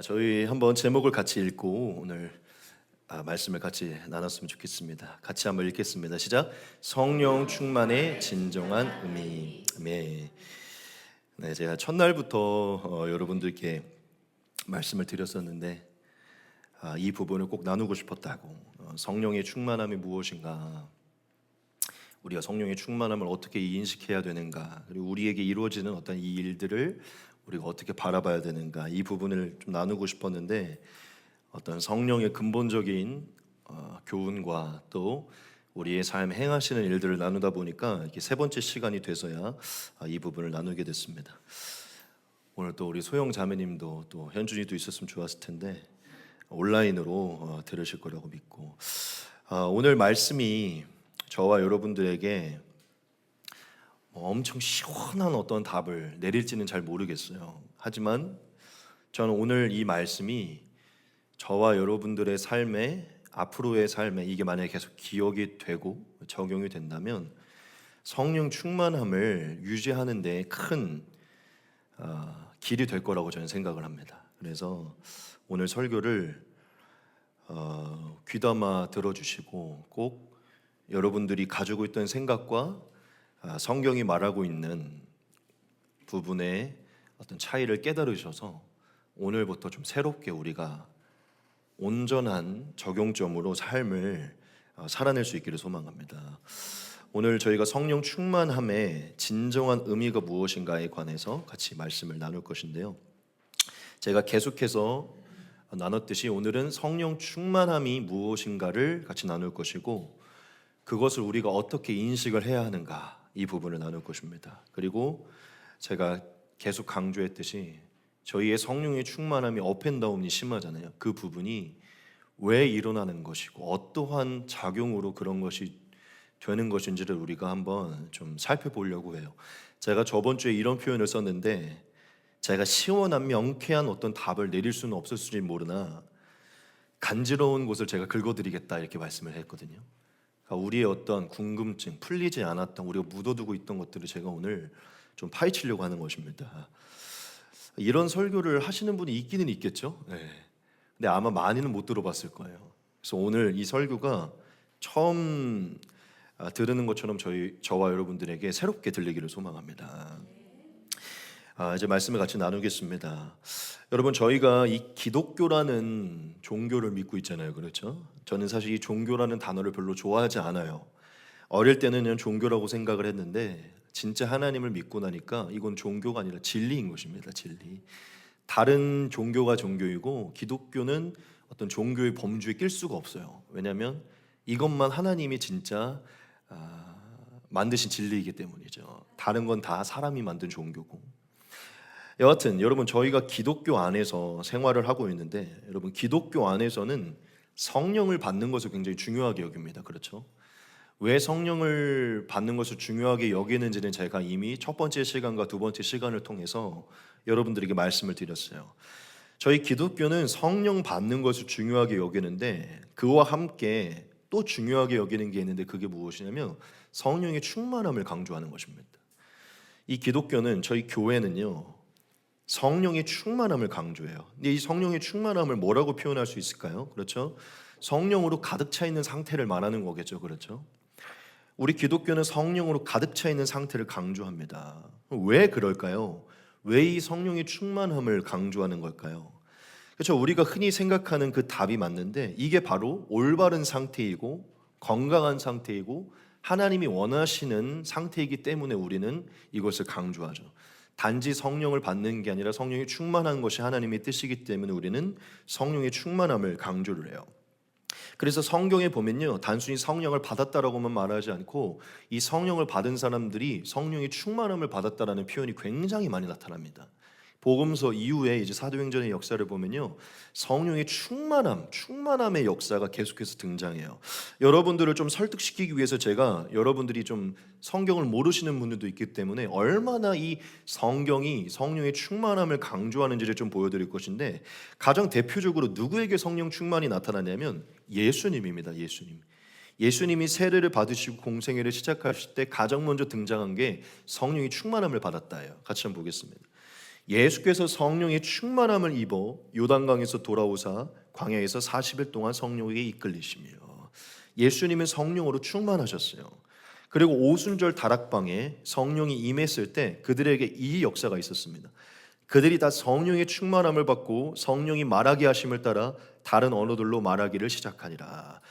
저희 한번 제목을 같이 읽고 오늘 말씀을 같이 나눴으면 좋겠습니다. 같이 한번 읽겠습니다. 시작. 성령 충만의 진정한 의미. 아멘. 네, 제가 첫날부터 여러분들께 말씀을 드렸었는데 이 부분을 꼭 나누고 싶었다고. 성령의 충만함이 무엇인가? 우리가 성령의 충만함을 어떻게 인식해야 되는가? 그리고 우리에게 이루어지는 어떤 이 일들을 우리가 어떻게 바라봐야 되는가? 이 부분을 좀 나누고 싶었는데 어떤 성령의 근본적인 교훈과 또 우리의 삶에 행하시는 일들을 나누다 보니까 이렇게 세 번째 시간이 돼서야 이 부분을 나누게 됐습니다. 오늘 또 우리 소영 자매님도 또 현준이도 있었으면 좋았을 텐데 온라인으로 들으실 거라고 믿고 오늘 말씀이 저와 여러분들에게 엄청 시원한 어떤 답을 내릴지는 잘 모르겠어요. 하지만 저는 오늘 이 말씀이 저와 여러분들의 삶에 앞으로의 삶에 이게 만약에 계속 기억이 되고 적용이 된다면 성령 충만함을 유지하는 데 큰 길이 될 거라고 저는 생각을 합니다. 그래서 오늘 설교를 귀담아 들어주시고 꼭 여러분들이 가지고 있던 생각과 성경이 말하고 있는 부분의 어떤 차이를 깨달으셔서 오늘부터 좀 새롭게 우리가 온전한 적용점으로 삶을 살아낼 수 있기를 소망합니다. 오늘 저희가 성령 충만함의 진정한 의미가 무엇인가에 관해서 같이 말씀을 나눌 것인데요. 제가 계속해서 나눴듯이 오늘은 성령 충만함이 무엇인가를 같이 나눌 것이고 그것을 우리가 어떻게 인식을 해야 하는가 이 부분을 나눌 것입니다. 그리고 제가 계속 강조했듯이 저희의 성령의 충만함이 업앤다운이 심하잖아요. 그 부분이 왜 일어나는 것이고 어떠한 작용으로 그런 것이 되는 것인지를 우리가 한번 좀 살펴보려고 해요. 제가 저번 주에 이런 표현을 썼는데 제가 시원한 명쾌한 어떤 답을 내릴 수는 없었을지 모르나 간지러운 곳을 제가 긁어드리겠다 이렇게 말씀을 했거든요. 우리의 어떤 궁금증, 풀리지 않았던 우리가 묻어두고 있던 것들을 제가 오늘 좀 파헤치려고 하는 것입니다. 이런 설교를 하시는 분이 있기는 있겠죠. 네. 근데 아마 많이는 못 들어봤을 거예요. 그래서 오늘 이 설교가 처음 들으는 것처럼 저와 여러분들에게 새롭게 들리기를 소망합니다. 이제 말씀을 같이 나누겠습니다. 여러분 저희가 이 기독교라는 종교를 믿고 있잖아요. 그렇죠? 저는 사실 이 종교라는 단어를 별로 좋아하지 않아요. 어릴 때는 그냥 종교라고 생각을 했는데 진짜 하나님을 믿고 나니까 이건 종교가 아니라 진리인 것입니다. 진리. 다른 종교가 종교이고 기독교는 어떤 종교의 범주에 낄 수가 없어요. 왜냐하면 이것만 하나님이 진짜 만드신 진리이기 때문이죠. 다른 건 다 사람이 만든 종교고. 여하튼 여러분 저희가 기독교 안에서 생활을 하고 있는데 여러분 기독교 안에서는 성령을 받는 것을 굉장히 중요하게 여깁니다. 그렇죠? 왜 성령을 받는 것을 중요하게 여기는지는 제가 이미 첫 번째 시간과 두 번째 시간을 통해서 여러분들에게 말씀을 드렸어요. 저희 기독교는 성령 받는 것을 중요하게 여기는데 그와 함께 또 중요하게 여기는 게 있는데 그게 무엇이냐면 성령의 충만함을 강조하는 것입니다. 이 기독교는 저희 교회는요 성령의 충만함을 강조해요. 근데 이 성령의 충만함을 뭐라고 표현할 수 있을까요? 그렇죠? 성령으로 가득 차 있는 상태를 말하는 거겠죠. 그렇죠? 우리 기독교는 성령으로 가득 차 있는 상태를 강조합니다. 왜 그럴까요? 왜 이 성령의 충만함을 강조하는 걸까요? 그렇죠? 우리가 흔히 생각하는 그 답이 맞는데 이게 바로 올바른 상태이고 건강한 상태이고 하나님이 원하시는 상태이기 때문에 우리는 이것을 강조하죠. 단지 성령을 받는 게 아니라 성령이 충만한 것이 하나님의 뜻이기 때문에 우리는 성령의 충만함을 강조를 해요. 그래서 성경에 보면요 단순히 성령을 받았다라고만 말하지 않고 이 성령을 받은 사람들이 성령의 충만함을 받았다라는 표현이 굉장히 많이 나타납니다. 복음서 이후에 이제 사도행전의 역사를 보면요 성령의 충만함의 역사가 계속해서 등장해요. 여러분들을 좀 설득시키기 위해서 제가 여러분들이 좀 성경을 모르시는 분들도 있기 때문에 얼마나 이 성경이 성령의 충만함을 강조하는지를 좀 보여드릴 것인데 가장 대표적으로 누구에게 성령 충만이 나타나냐면 예수님입니다. 예수님이 세례를 받으시고 공생애를 시작하실 때 가장 먼저 등장한 게 성령의 충만함을 받았다예요. 같이 한번 보겠습니다. 예수께서 성령의 충만함을 입어 요단강에서 돌아오사 광야에서 40일 동안 성령에게 이끌리시며, 예수님은 성령으로 충만하셨어요. 그리고 오순절 다락방에 성령이 임했을 때 그들에게 이 역사가 있었습니다. 그들이 다 성령의 충만함을 받고 성령이 말하게 하심을 따라 다른 언어들로 말하기를 시작하니라.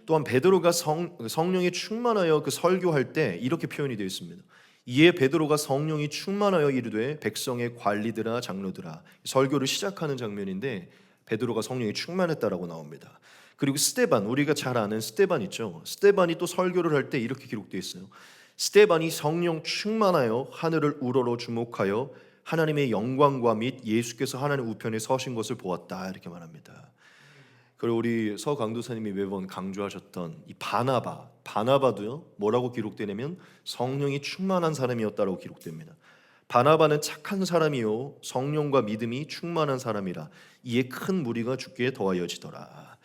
또한 베드로가 성령이 충만하여 그 설교할 때 이렇게 표현이 되어 있습니다. 이에 베드로가 성령이 충만하여 이르되 백성의 관리들아 장로들아, 설교를 시작하는 장면인데 베드로가 성령이 충만했다라고 나옵니다. 그리고 스데반, 우리가 잘 아는 스데반 있죠. 스데반이 또 설교를 할 때 이렇게 기록되어 있어요. 스데반이 성령 충만하여 하늘을 우러러 주목하여 하나님의 영광과 및 예수께서 하나님 우편에 서신 것을 보았다, 이렇게 말합니다. 그리고 우리 서 강도사님이 매번 강조하셨던 이 바나바도요, 뭐라고 기록되냐면 성령이 충만한 사람이었다라고 기록됩니다. 바나바는 착한 사람이요 성령과 믿음이 충만한 사람이라 이에 큰 무리가 죽기에 더하여지더라.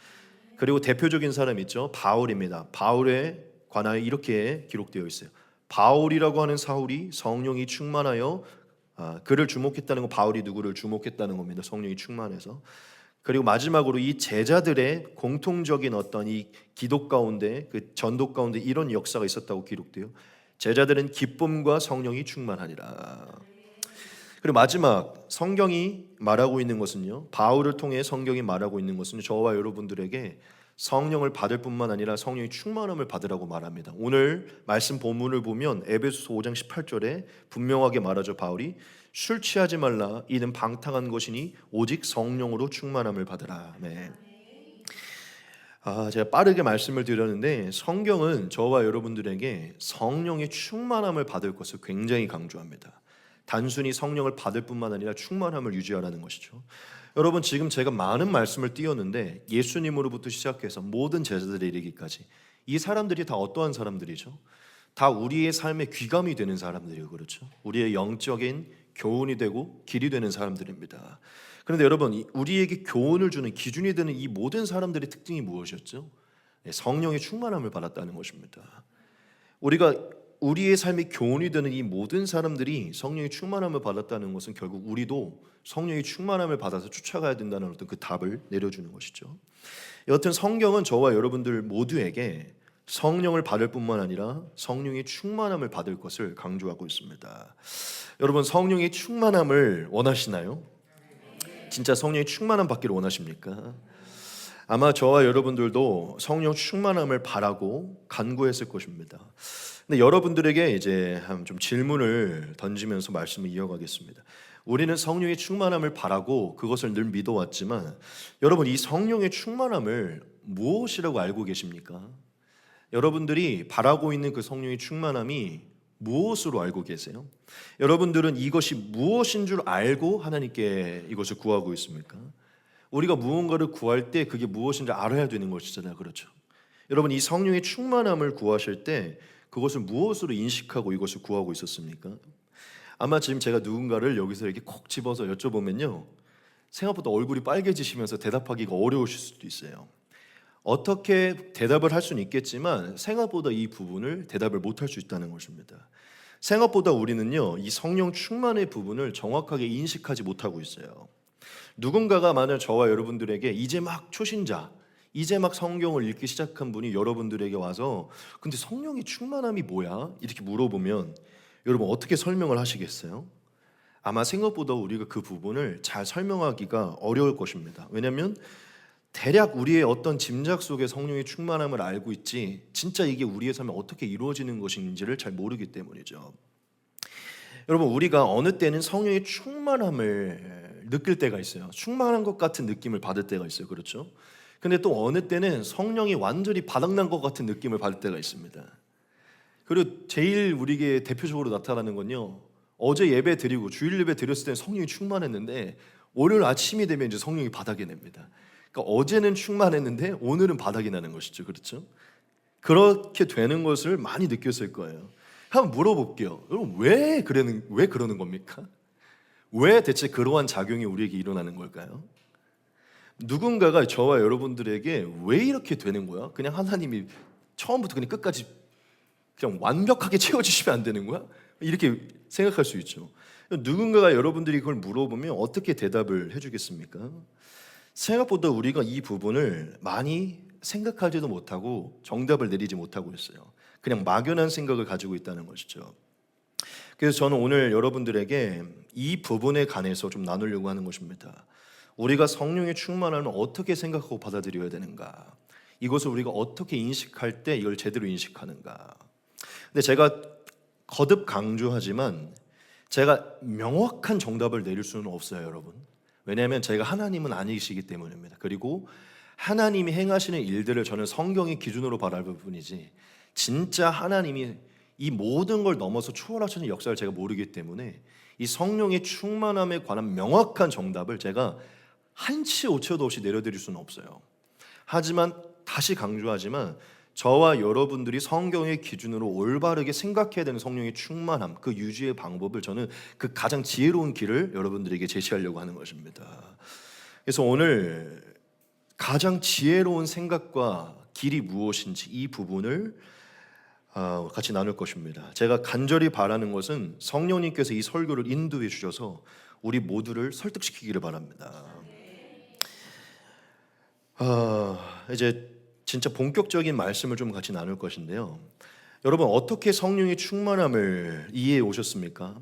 그리고 대표적인 사람 있죠, 바울입니다. 바울에 관하여 이렇게 기록되어 있어요. 바울이라고 하는 사울이 성령이 충만하여 그를 주목했다는 건 바울이 누구를 주목했다는 겁니다. 성령이 충만해서. 그리고 마지막으로 이 제자들의 공통적인 어떤 이 기도 가운데, 그 전도 가운데 이런 역사가 있었다고 기록돼요. 제자들은 기쁨과 성령이 충만하니라. 그리고 마지막 성경이 말하고 있는 것은요, 바울을 통해 성경이 말하고 있는 것은 저와 여러분들에게 성령을 받을 뿐만 아니라 성령의 충만함을 받으라고 말합니다. 오늘 말씀 본문을 보면 에베소서 5장 18절에 분명하게 말하죠. 바울이 술 취하지 말라 이는 방탕한 것이니 오직 성령으로 충만함을 받으라. 네. 제가 빠르게 말씀을 드렸는데 성경은 저와 여러분들에게 성령의 충만함을 받을 것을 굉장히 강조합니다. 단순히 성령을 받을 뿐만 아니라 충만함을 유지하라는 것이죠. 여러분, 지금 제가 많은 말씀을 띄웠는데 예수님으로부터 시작해서 모든 제자들에 이르기까지 이 사람들이 다 어떠한 사람들이죠? 다 우리의 삶에 귀감이 되는 사람들이에요. 그렇죠? 우리의 영적인 교훈이 되고 길이 되는 사람들입니다. 그런데 여러분, 우리에게 교훈을 주는 기준이 되는 이 모든 사람들의 특징이 무엇이었죠? 성령의 충만함을 받았다는 것입니다. 우리의 삶의 교훈이 되는 이 모든 사람들이 성령의 충만함을 받았다는 것은 결국 우리도 성령의 충만함을 받아서 쫓아가야 된다는 어떤 그 답을 내려주는 것이죠. 여하튼 성경은 저와 여러분들 모두에게 성령을 받을 뿐만 아니라 성령의 충만함을 받을 것을 강조하고 있습니다. 여러분, 성령의 충만함을 원하시나요? 진짜 성령의 충만함 받기를 원하십니까? 아마 저와 여러분들도 성령 충만함을 바라고 간구했을 것입니다. 근데 여러분들에게 이제 좀 질문을 던지면서 말씀을 이어가겠습니다. 우리는 성령의 충만함을 바라고 그것을 늘 믿어왔지만 여러분, 이 성령의 충만함을 무엇이라고 알고 계십니까? 여러분들이 바라고 있는 그 성령의 충만함이 무엇으로 알고 계세요? 여러분들은 이것이 무엇인 줄 알고 하나님께 이것을 구하고 있습니까? 우리가 무언가를 구할 때 그게 무엇인지 알아야 되는 것이잖아요. 그렇죠? 여러분, 이 성령의 충만함을 구하실 때 그것을 무엇으로 인식하고 이것을 구하고 있었습니까? 아마 지금 제가 누군가를 여기서 이렇게 콕 집어서 여쭤보면요, 생각보다 얼굴이 빨개지시면서 대답하기가 어려우실 수도 있어요. 어떻게 대답을 할 수는 있겠지만 생각보다 이 부분을 대답을 못할 수 있다는 것입니다. 생각보다 우리는요, 이 성령 충만의 부분을 정확하게 인식하지 못하고 있어요. 누군가가 만약 저와 여러분들에게 이제 막 초신자, 이제 막 성경을 읽기 시작한 분이 여러분들에게 와서 근데 성령의 충만함이 뭐야? 이렇게 물어보면 여러분 어떻게 설명을 하시겠어요? 아마 생각보다 우리가 그 부분을 잘 설명하기가 어려울 것입니다. 왜냐하면 대략 우리의 어떤 짐작 속에 성령의 충만함을 알고 있지 진짜 이게 우리의 삶에 어떻게 이루어지는 것인지를 잘 모르기 때문이죠. 여러분, 우리가 어느 때는 성령의 충만함을 느낄 때가 있어요. 충만한 것 같은 느낌을 받을 때가 있어요. 그렇죠? 근데 또 어느 때는 성령이 완전히 바닥난 것 같은 느낌을 받을 때가 있습니다. 그리고 제일 우리에게 대표적으로 나타나는 건요, 어제 예배 드리고 주일 예배 드렸을 때는 성령이 충만했는데 오늘 아침이 되면 이제 성령이 바닥이 납니다. 그러니까 어제는 충만했는데 오늘은 바닥이 나는 것이죠. 그렇죠? 그렇게 되는 것을 많이 느꼈을 거예요. 한번 물어볼게요. 여러분, 왜 그러는 겁니까? 왜 대체 그러한 작용이 우리에게 일어나는 걸까요? 누군가가 저와 여러분들에게 왜 이렇게 되는 거야? 그냥 하나님이 처음부터 그냥 끝까지 그냥 완벽하게 채워주시면 안 되는 거야? 이렇게 생각할 수 있죠. 누군가가 여러분들이 그걸 물어보면 어떻게 대답을 해주겠습니까? 생각보다 우리가 이 부분을 많이 생각하지도 못하고 정답을 내리지 못하고 있어요. 그냥 막연한 생각을 가지고 있다는 것이죠. 그래서 저는 오늘 여러분들에게 이 부분에 관해서 좀 나누려고 하는 것입니다. 우리가 성령의 충만함을 어떻게 생각하고 받아들여야 되는가? 이것을 우리가 어떻게 인식할 때 이걸 제대로 인식하는가? 근데 제가 거듭 강조하지만 제가 명확한 정답을 내릴 수는 없어요, 여러분. 왜냐하면 제가 하나님은 아니시기 때문입니다. 그리고 하나님이 행하시는 일들을 저는 성경의 기준으로 바라볼 뿐이지 진짜 하나님이 이 모든 걸 넘어서 초월하시는 역사를 제가 모르기 때문에 이 성령의 충만함에 관한 명확한 정답을 제가 한치 오차도 없이 내려드릴 수는 없어요. 하지만 다시 강조하지만 저와 여러분들이 성경의 기준으로 올바르게 생각해야 되는 성령의 충만함, 그 유지의 방법을 저는 그 가장 지혜로운 길을 여러분들에게 제시하려고 하는 것입니다. 그래서 오늘 가장 지혜로운 생각과 길이 무엇인지 이 부분을 같이 나눌 것입니다. 제가 간절히 바라는 것은 성령님께서 이 설교를 인도해 주셔서 우리 모두를 설득시키기를 바랍니다. 이제 진짜 본격적인 말씀을 좀 같이 나눌 것인데요. 여러분 어떻게 성령의 충만함을 이해해 오셨습니까?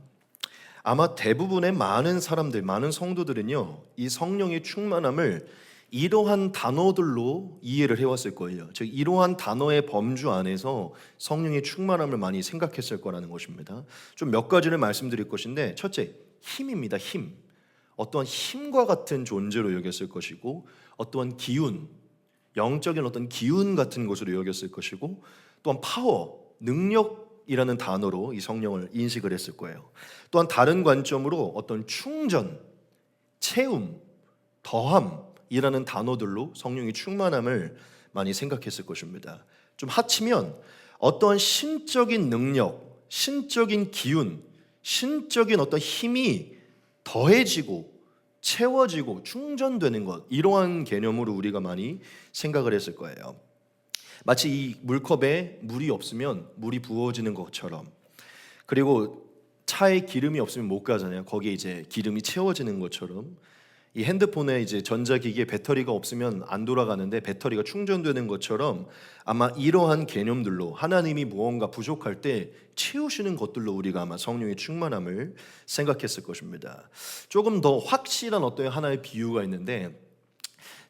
아마 대부분의 많은 사람들, 많은 성도들은요, 이 성령의 충만함을 이러한 단어들로 이해를 해왔을 거예요. 즉 이러한 단어의 범주 안에서 성령의 충만함을 많이 생각했을 거라는 것입니다. 좀 몇 가지를 말씀드릴 것인데, 첫째, 힘입니다. 힘. 어떠한 힘과 같은 존재로 여겼을 것이고, 어떠한 기운, 영적인 어떤 기운 같은 것으로 여겼을 것이고, 또한 파워, 능력이라는 단어로 이 성령을 인식을 했을 거예요. 또한 다른 관점으로 어떤 충전, 채움, 더함 이라는 단어들로 성령의 충만함을 많이 생각했을 것입니다. 좀 합치면 어떠한 신적인 능력, 신적인 기운, 신적인 어떤 힘이 더해지고 채워지고 충전되는 것, 이러한 개념으로 우리가 많이 생각을 했을 거예요. 마치 이 물컵에 물이 없으면 물이 부어지는 것처럼, 그리고 차에 기름이 없으면 못 가잖아요. 거기에 이제 기름이 채워지는 것처럼, 이 핸드폰에 이제 전자기기에 배터리가 없으면 안 돌아가는데 배터리가 충전되는 것처럼 아마 이러한 개념들로 하나님이 무언가 부족할 때 채우시는 것들로 우리가 아마 성령의 충만함을 생각했을 것입니다. 조금 더 확실한 어떤 하나의 비유가 있는데,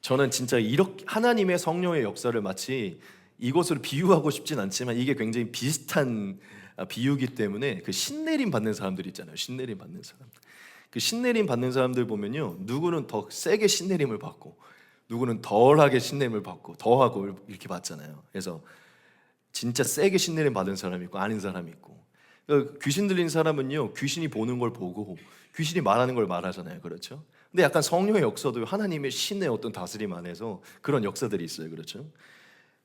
저는 진짜 이렇게 하나님의 성령의 역사를 마치 이것으로 비유하고 싶진 않지만 이게 굉장히 비슷한 비유기 때문에 그 신내림 받는 사람들 있잖아요. 신내림 받는 사람. 그 신내림 받는 사람들 보면요, 누구는 더 세게 신내림을 받고 누구는 덜하게 신내림을 받고 더하고 이렇게 받잖아요. 그래서 진짜 세게 신내림 받은 사람이 있고 아닌 사람이 있고, 그러니까 귀신 들린 사람은요, 귀신이 보는 걸 보고 귀신이 말하는 걸 말하잖아요. 그렇죠? 근데 약간 성령의 역사도 하나님의 신의 어떤 다스림 안에서 그런 역사들이 있어요. 그렇죠?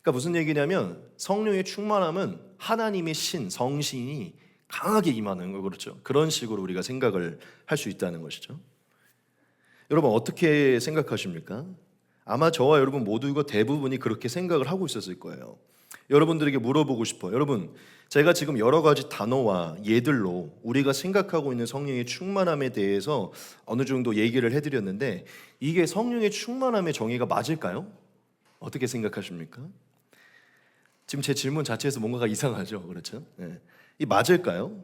그러니까 무슨 얘기냐면 성령의 충만함은 하나님의 신, 성신이 강하게 임하는 거, 그렇죠? 그런 식으로 우리가 생각을 할 수 있다는 것이죠. 여러분 어떻게 생각하십니까? 아마 저와 여러분 모두가 대부분이 그렇게 생각을 하고 있었을 거예요. 여러분들에게 물어보고 싶어요. 여러분, 제가 지금 여러 가지 단어와 예들로 우리가 생각하고 있는 성령의 충만함에 대해서 어느 정도 얘기를 해드렸는데, 이게 성령의 충만함의 정의가 맞을까요? 어떻게 생각하십니까? 지금 제 질문 자체에서 뭔가가 이상하죠, 그렇죠? 네. 이 맞을까요?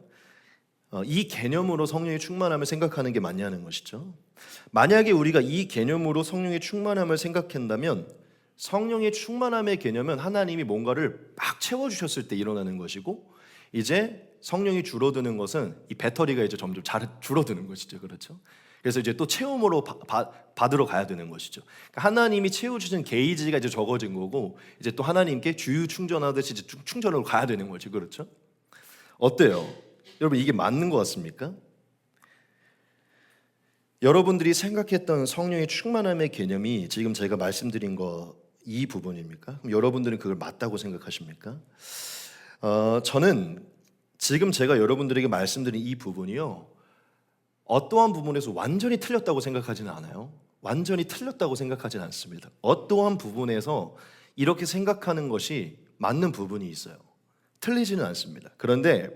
이 개념으로 성령의 충만함을 생각하는 게 맞냐는 것이죠. 만약에 우리가 이 개념으로 성령의 충만함을 생각한다면, 성령의 충만함의 개념은 하나님이 뭔가를 막 채워주셨을 때 일어나는 것이고, 이제 성령이 줄어드는 것은 이 배터리가 이제 점점 줄어드는 것이죠, 그렇죠? 그래서 이제 또 체험으로 받으러 가야 되는 것이죠. 그러니까 하나님이 채워주신 게이지가 이제 적어진 거고, 이제 또 하나님께 주유 충전하듯이 이제 충전으로 가야 되는 거죠, 그렇죠? 어때요? 여러분 이게 맞는 것 같습니까? 여러분들이 생각했던 성령의 충만함의 개념이 지금 제가 말씀드린 거 이 부분입니까? 그럼 여러분들은 그걸 맞다고 생각하십니까? 저는 지금 제가 여러분들에게 말씀드린 이 부분이요, 어떠한 부분에서 완전히 틀렸다고 생각하지는 않아요. 완전히 틀렸다고 생각하지는 않습니다. 어떠한 부분에서 이렇게 생각하는 것이 맞는 부분이 있어요. 틀리지는 않습니다. 그런데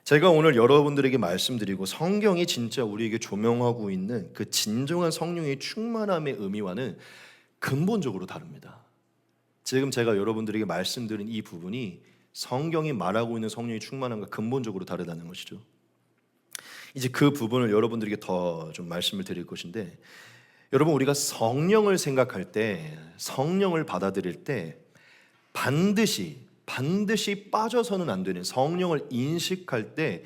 제가 오늘 여러분들에게 말씀드리고 성경이 진짜 우리에게 조명하고 있는 그 진정한 성령의 충만함의 의미와는 근본적으로 다릅니다. 지금 제가 여러분들에게 말씀드린 이 부분이 성경이 말하고 있는 성령의 충만함과 근본적으로 다르다는 것이죠. 이제 그 부분을 여러분들에게 더 좀 말씀을 드릴 것인데, 여러분 우리가 성령을 생각할 때, 성령을 받아들일 때 반드시 빠져서는 안 되는, 성령을 인식할 때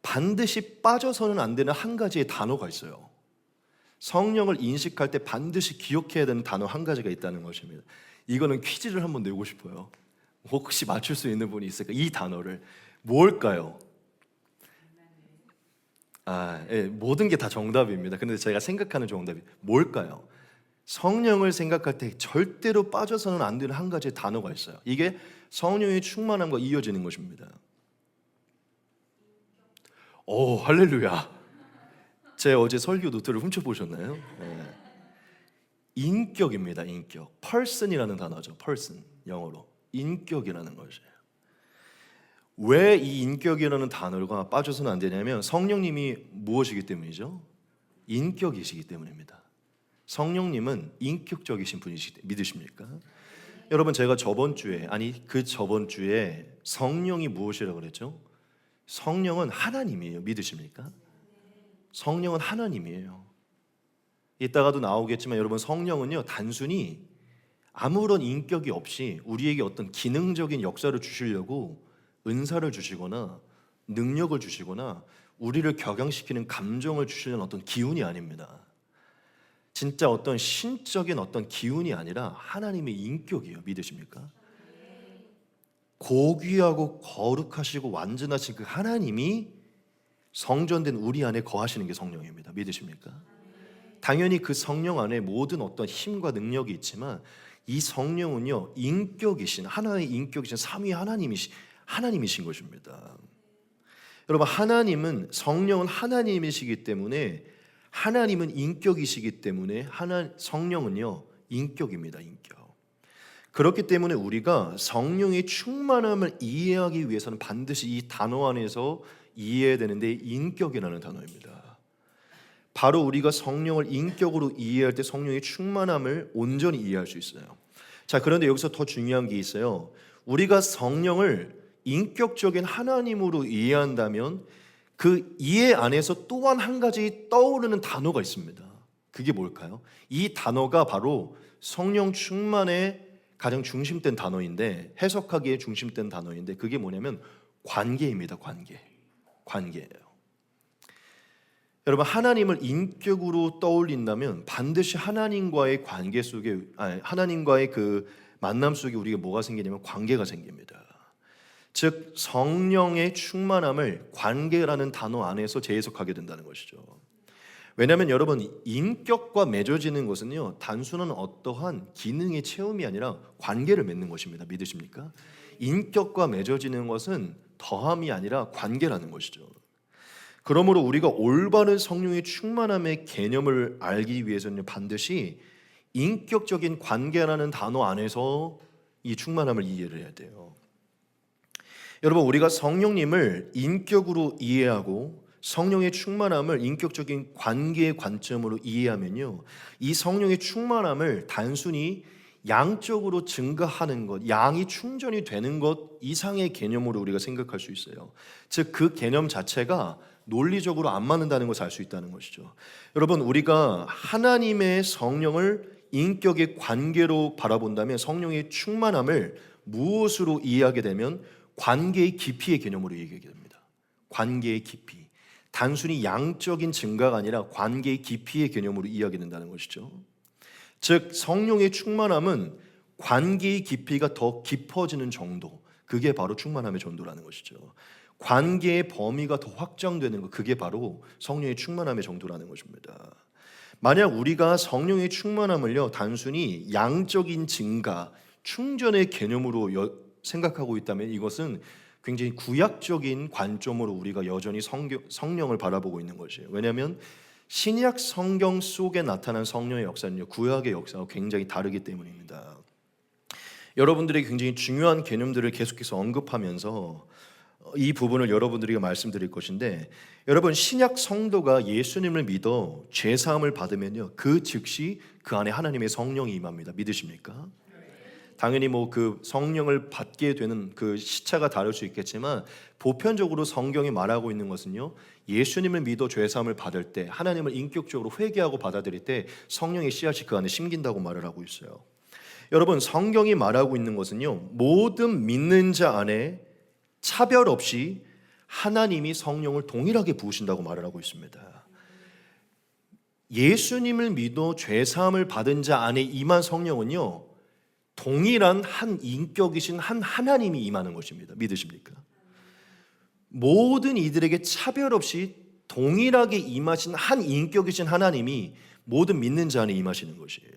반드시 빠져서는 안 되는 한 가지의 단어가 있어요. 성령을 인식할 때 반드시 기억해야 되는 단어 한 가지가 있다는 것입니다. 이거는 퀴즈를 한번 내고 싶어요. 혹시 맞출 수 있는 분이 있을까? 이 단어를 뭘까요? 모든 게 다 정답입니다. 근데 제가 생각하는 정답이 뭘까요? 성령을 생각할 때 절대로 빠져서는 안 되는 한 가지의 단어가 있어요. 이게 성령의 충만함과 이어지는 것입니다. 오, 할렐루야. 제 어제 설교 노트를 훔쳐보셨나요? 네. 인격입니다. 인격. person이라는 단어죠. person, 영어로. 인격이라는 것이에요. 왜 이 인격이라는 단어가 빠져서는 안 되냐면 성령님이 무엇이기 때문이죠? 인격이시기 때문입니다. 성령님은 인격적이신 분이시기 때문에 믿으십니까? 여러분 제가 저번 주에 성령이 무엇이라고 그랬죠? 성령은 하나님이에요. 믿으십니까? 성령은 하나님이에요. 이따가도 나오겠지만 여러분 성령은요 단순히 아무런 인격이 없이 우리에게 어떤 기능적인 역사를 주시려고 은사를 주시거나 능력을 주시거나 우리를 격양시키는 감정을 주시는 어떤 기운이 아닙니다. 진짜 어떤 신적인 어떤 기운이 아니라 하나님의 인격이에요. 믿으십니까? 고귀하고 거룩하시고 완전하신 그 하나님이 성전된 우리 안에 거하시는 게 성령입니다. 믿으십니까? 당연히 그 성령 안에 모든 어떤 힘과 능력이 있지만 이 성령은요 인격이신 하나의 인격이신 삼위 하나님이신 것입니다. 여러분 성령은 하나님이시기 때문에 하나님은 인격이시기 때문에 성령은요 인격입니다. 인격. 그렇기 때문에 우리가 성령의 충만함을 이해하기 위해서는 반드시 이 단어 안에서 이해해야 되는데 인격이라는 단어입니다. 바로 우리가 성령을 인격으로 이해할 때 성령의 충만함을 온전히 이해할 수 있어요. 자, 그런데 여기서 더 중요한 게 있어요. 우리가 성령을 인격적인 하나님으로 이해한다면 그 이해 안에서 또한 한 가지 떠오르는 단어가 있습니다. 그게 뭘까요? 이 단어가 바로 성령 충만의 가장 중심된 단어인데, 해석하기에 중심된 단어인데 그게 뭐냐면 관계입니다. 관계예요. 여러분 하나님을 인격으로 떠올린다면 반드시 하나님과의 관계 속에 하나님과의 그 만남 속에 우리가 뭐가 생기냐면 관계가 생깁니다. 즉 성령의 충만함을 관계라는 단어 안에서 재해석하게 된다는 것이죠. 왜냐하면 여러분 인격과 맺어지는 것은요 단순한 어떠한 기능의 체험이 아니라 관계를 맺는 것입니다. 믿으십니까? 인격과 맺어지는 것은 더함이 아니라 관계라는 것이죠. 그러므로 우리가 올바른 성령의 충만함의 개념을 알기 위해서는 반드시 인격적인 관계라는 단어 안에서 이 충만함을 이해를 해야 돼요. 여러분 우리가 성령님을 인격으로 이해하고 성령의 충만함을 인격적인 관계의 관점으로 이해하면요 이 성령의 충만함을 단순히 양적으로 증가하는 것, 양이 충전이 되는 것 이상의 개념으로 우리가 생각할 수 있어요. 즉 그 개념 자체가 논리적으로 안 맞는다는 것을 알 수 있다는 것이죠. 여러분 우리가 하나님의 성령을 인격의 관계로 바라본다면 성령의 충만함을 무엇으로 이해하게 되면 관계의 깊이의 개념으로 얘기하게 됩니다. 관계의 깊이. 단순히 양적인 증가가 아니라 관계의 깊이의 개념으로 이해하게 된다는 것이죠. 즉 성령의 충만함은 관계의 깊이가 더 깊어지는 정도, 그게 바로 충만함의 정도라는 것이죠. 관계의 범위가 더 확장되는 것, 그게 바로 성령의 충만함의 정도라는 것입니다. 만약 우리가 성령의 충만함을요 단순히 양적인 증가, 충전의 개념으로 생각하고 있다면 이것은 굉장히 구약적인 관점으로 우리가 여전히 성령을 바라보고 있는 것이에요. 왜냐하면 신약 성경 속에 나타난 성령의 역사는요 구약의 역사와 굉장히 다르기 때문입니다. 여러분들에게 굉장히 중요한 개념들을 계속해서 언급하면서 이 부분을 여러분들에게 말씀드릴 것인데, 여러분 신약 성도가 예수님을 믿어 죄 사함을 받으면요, 그 즉시 그 안에 하나님의 성령이 임합니다. 믿으십니까? 당연히 뭐 그 성령을 받게 되는 그 시차가 다를 수 있겠지만, 보편적으로 성경이 말하고 있는 것은요, 예수님을 믿어 죄 사함을 받을 때, 하나님을 인격적으로 회개하고 받아들일 때 성령의 씨앗이 그 안에 심긴다고 말을 하고 있어요. 여러분, 성경이 말하고 있는 것은요, 모든 믿는 자 안에 차별 없이 하나님이 성령을 동일하게 부으신다고 말을 하고 있습니다. 예수님을 믿어 죄 사함을 받은 자 안에 임한 성령은요, 동일한 한 인격이신 한 하나님이 임하는 것입니다. 믿으십니까? 모든 이들에게 차별 없이 동일하게 임하신 한 인격이신 하나님이 모든 믿는 자 안에 임하시는 것이에요.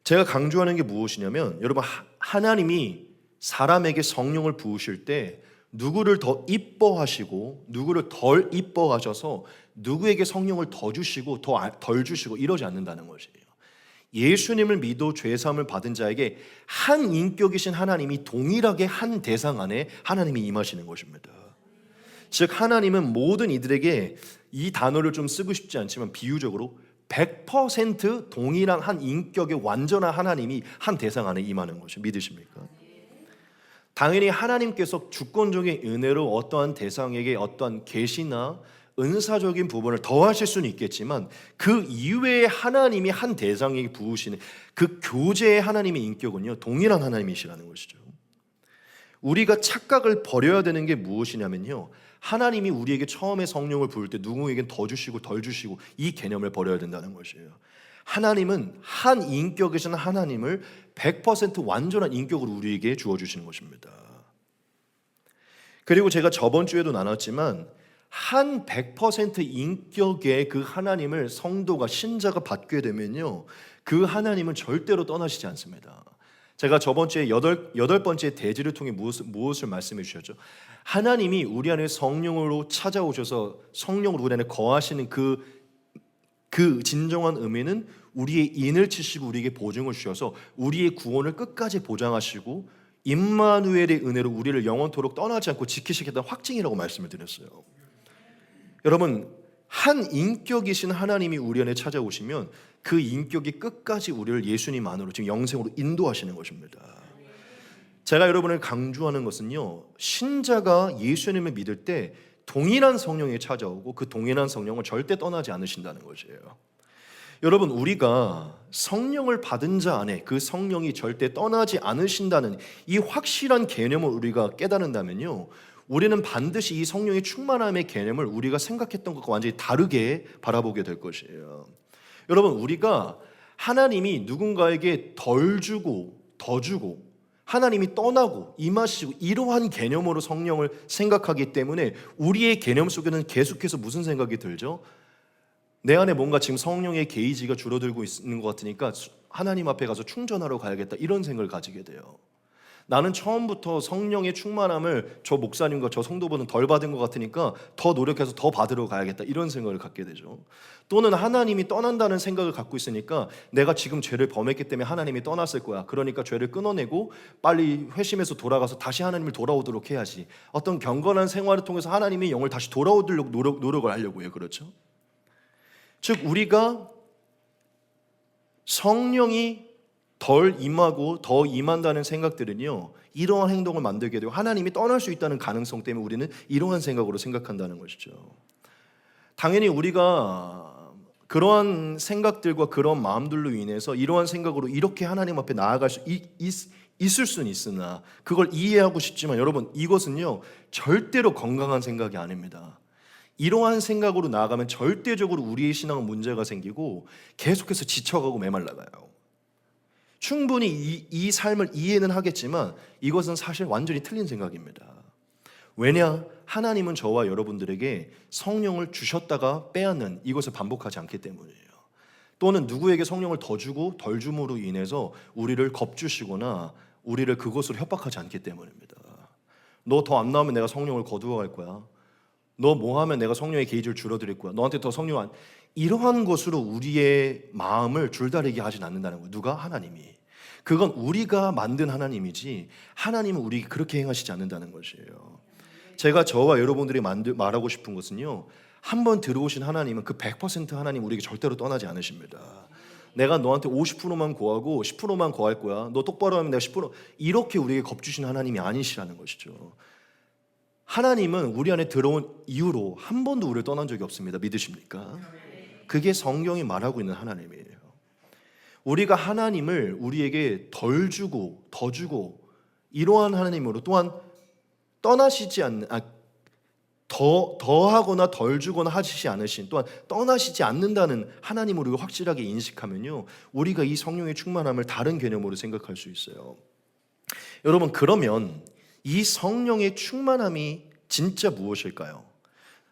제가 강조하는 게 무엇이냐면, 여러분, 하나님이 사람에게 성령을 부으실 때 누구를 더 이뻐하시고 누구를 덜 이뻐하셔서 누구에게 성령을 더 주시고 덜 주시고 이러지 않는다는 것이에요. 예수님을 믿어 죄 사함을 받은 자에게 한 인격이신 하나님이 동일하게 한 대상 안에 하나님이 임하시는 것입니다. 즉 하나님은 모든 이들에게, 이 단어를 좀 쓰고 싶지 않지만 비유적으로 100% 동일한 한 인격의 완전한 하나님이 한 대상 안에 임하는 것을 믿으십니까? 당연히 하나님께서 주권적인 은혜로 어떠한 대상에게 어떠한 계시나 은사적인 부분을 더하실 수는 있겠지만, 그 이외에 하나님이 한 대상에게 부으시는 그 교제의 하나님의 인격은요, 동일한 하나님이시라는 것이죠. 우리가 착각을 버려야 되는 게 무엇이냐면요, 하나님이 우리에게 처음에 성령을 부을 때 누구에겐 더 주시고 덜 주시고 이 개념을 버려야 된다는 것이에요. 하나님은 한 인격이신 하나님을 100% 완전한 인격으로 우리에게 주어주시는 것입니다. 그리고 제가 저번 주에도 나눴지만, 한 100% 인격의 그 하나님을 성도가, 신자가 받게 되면요, 그 하나님은 절대로 떠나시지 않습니다. 제가 저번 주에 여덟 번째 대지를 통해 무엇을 말씀해 주셨죠? 하나님이 우리 안에 성령으로 찾아오셔서 성령으로 우리 안에 거하시는 그 진정한 의미는 우리의 인을 치시고 우리에게 보증을 주셔서 우리의 구원을 끝까지 보장하시고 임마누엘의 은혜로 우리를 영원토록 떠나지 않고 지키시겠다는 확증이라고 말씀을 드렸어요. 여러분, 한 인격이신 하나님이 우리 안에 찾아오시면 그 인격이 끝까지 우리를 예수님 안으로, 지금 영생으로 인도하시는 것입니다. 제가 여러분을 강조하는 것은요, 신자가 예수님을 믿을 때 동일한 성령이 찾아오고 그 동일한 성령을 절대 떠나지 않으신다는 것이에요. 여러분, 우리가 성령을 받은 자 안에 그 성령이 절대 떠나지 않으신다는 이 확실한 개념을 우리가 깨달은다면요, 우리는 반드시 이 성령의 충만함의 개념을 우리가 생각했던 것과 완전히 다르게 바라보게 될 것이에요. 여러분, 우리가 하나님이 누군가에게 덜 주고 더 주고 하나님이 떠나고 임하시고 이러한 개념으로 성령을 생각하기 때문에 우리의 개념 속에는 계속해서 무슨 생각이 들죠? 내 안에 뭔가 지금 성령의 게이지가 줄어들고 있는 것 같으니까 하나님 앞에 가서 충전하러 가야겠다, 이런 생각을 가지게 돼요. 나는 처음부터 성령의 충만함을 저 목사님과 저 성도보다는 덜 받은 것 같으니까 더 노력해서 더 받으러 가야겠다, 이런 생각을 갖게 되죠. 또는 하나님이 떠난다는 생각을 갖고 있으니까 내가 지금 죄를 범했기 때문에 하나님이 떠났을 거야, 그러니까 죄를 끊어내고 빨리 회심해서 돌아가서 다시 하나님을 돌아오도록 해야지, 어떤 경건한 생활을 통해서 하나님의 영을 다시 돌아오도록 노력을 하려고 해요. 그렇죠? 즉 우리가 성령이 덜 임하고 더 임한다는 생각들은요, 이러한 행동을 만들게 되고 하나님이 떠날 수 있다는 가능성 때문에 우리는 이러한 생각으로 생각한다는 것이죠. 당연히 우리가 그러한 생각들과 그런 마음들로 인해서 이러한 생각으로 이렇게 하나님 앞에 나아갈 수 있을 수는 있으나, 그걸 이해하고 싶지만 여러분, 이것은요 절대로 건강한 생각이 아닙니다. 이러한 생각으로 나아가면 절대적으로 우리의 신앙은 문제가 생기고 계속해서 지쳐가고 메말라가요. 충분히 이 삶을 이해는 하겠지만 이것은 사실 완전히 틀린 생각입니다. 왜냐? 하나님은 저와 여러분들에게 성령을 주셨다가 빼앗는 이것을 반복하지 않기 때문이에요. 또는 누구에게 성령을 더 주고 덜 줌으로 인해서 우리를 겁주시거나 우리를 그것으로 협박하지 않기 때문입니다. 너 더 안 나오면 내가 성령을 거두어 갈 거야, 너 뭐 하면 내가 성령의 게이지를 줄어드릴 거야, 너한테 더 성령 안, 이러한 것으로 우리의 마음을 줄다리게 하진 않는다는 거예요. 누가? 하나님이. 그건 우리가 만든 하나님이지 하나님은 우리에게 그렇게 행하시지 않는다는 것이에요. 제가 저와 여러분들이 말하고 싶은 것은요, 한번 들어오신 하나님은 그 100% 하나님 우리에게 절대로 떠나지 않으십니다. 내가 너한테 50%만 구하고 10%만 구할 거야. 너 똑바로 하면 내가 10% 이렇게 우리에게 겁주신 하나님이 아니시라는 것이죠. 하나님은 우리 안에 들어온 이후로 한 번도 우리를 떠난 적이 없습니다. 믿으십니까? 그게 성경이 말하고 있는 하나님이에요. 우리가 하나님을 우리에게 덜 주고 더 주고 이러한 하나님으로 또한 떠나시지 않는 더하거나 덜 주거나 하시지 않으신 또한 떠나시지 않는다는 하나님을 우리가 확실하게 인식하면요, 우리가 이 성령의 충만함을 다른 개념으로 생각할 수 있어요. 여러분, 그러면 이 성령의 충만함이 진짜 무엇일까요?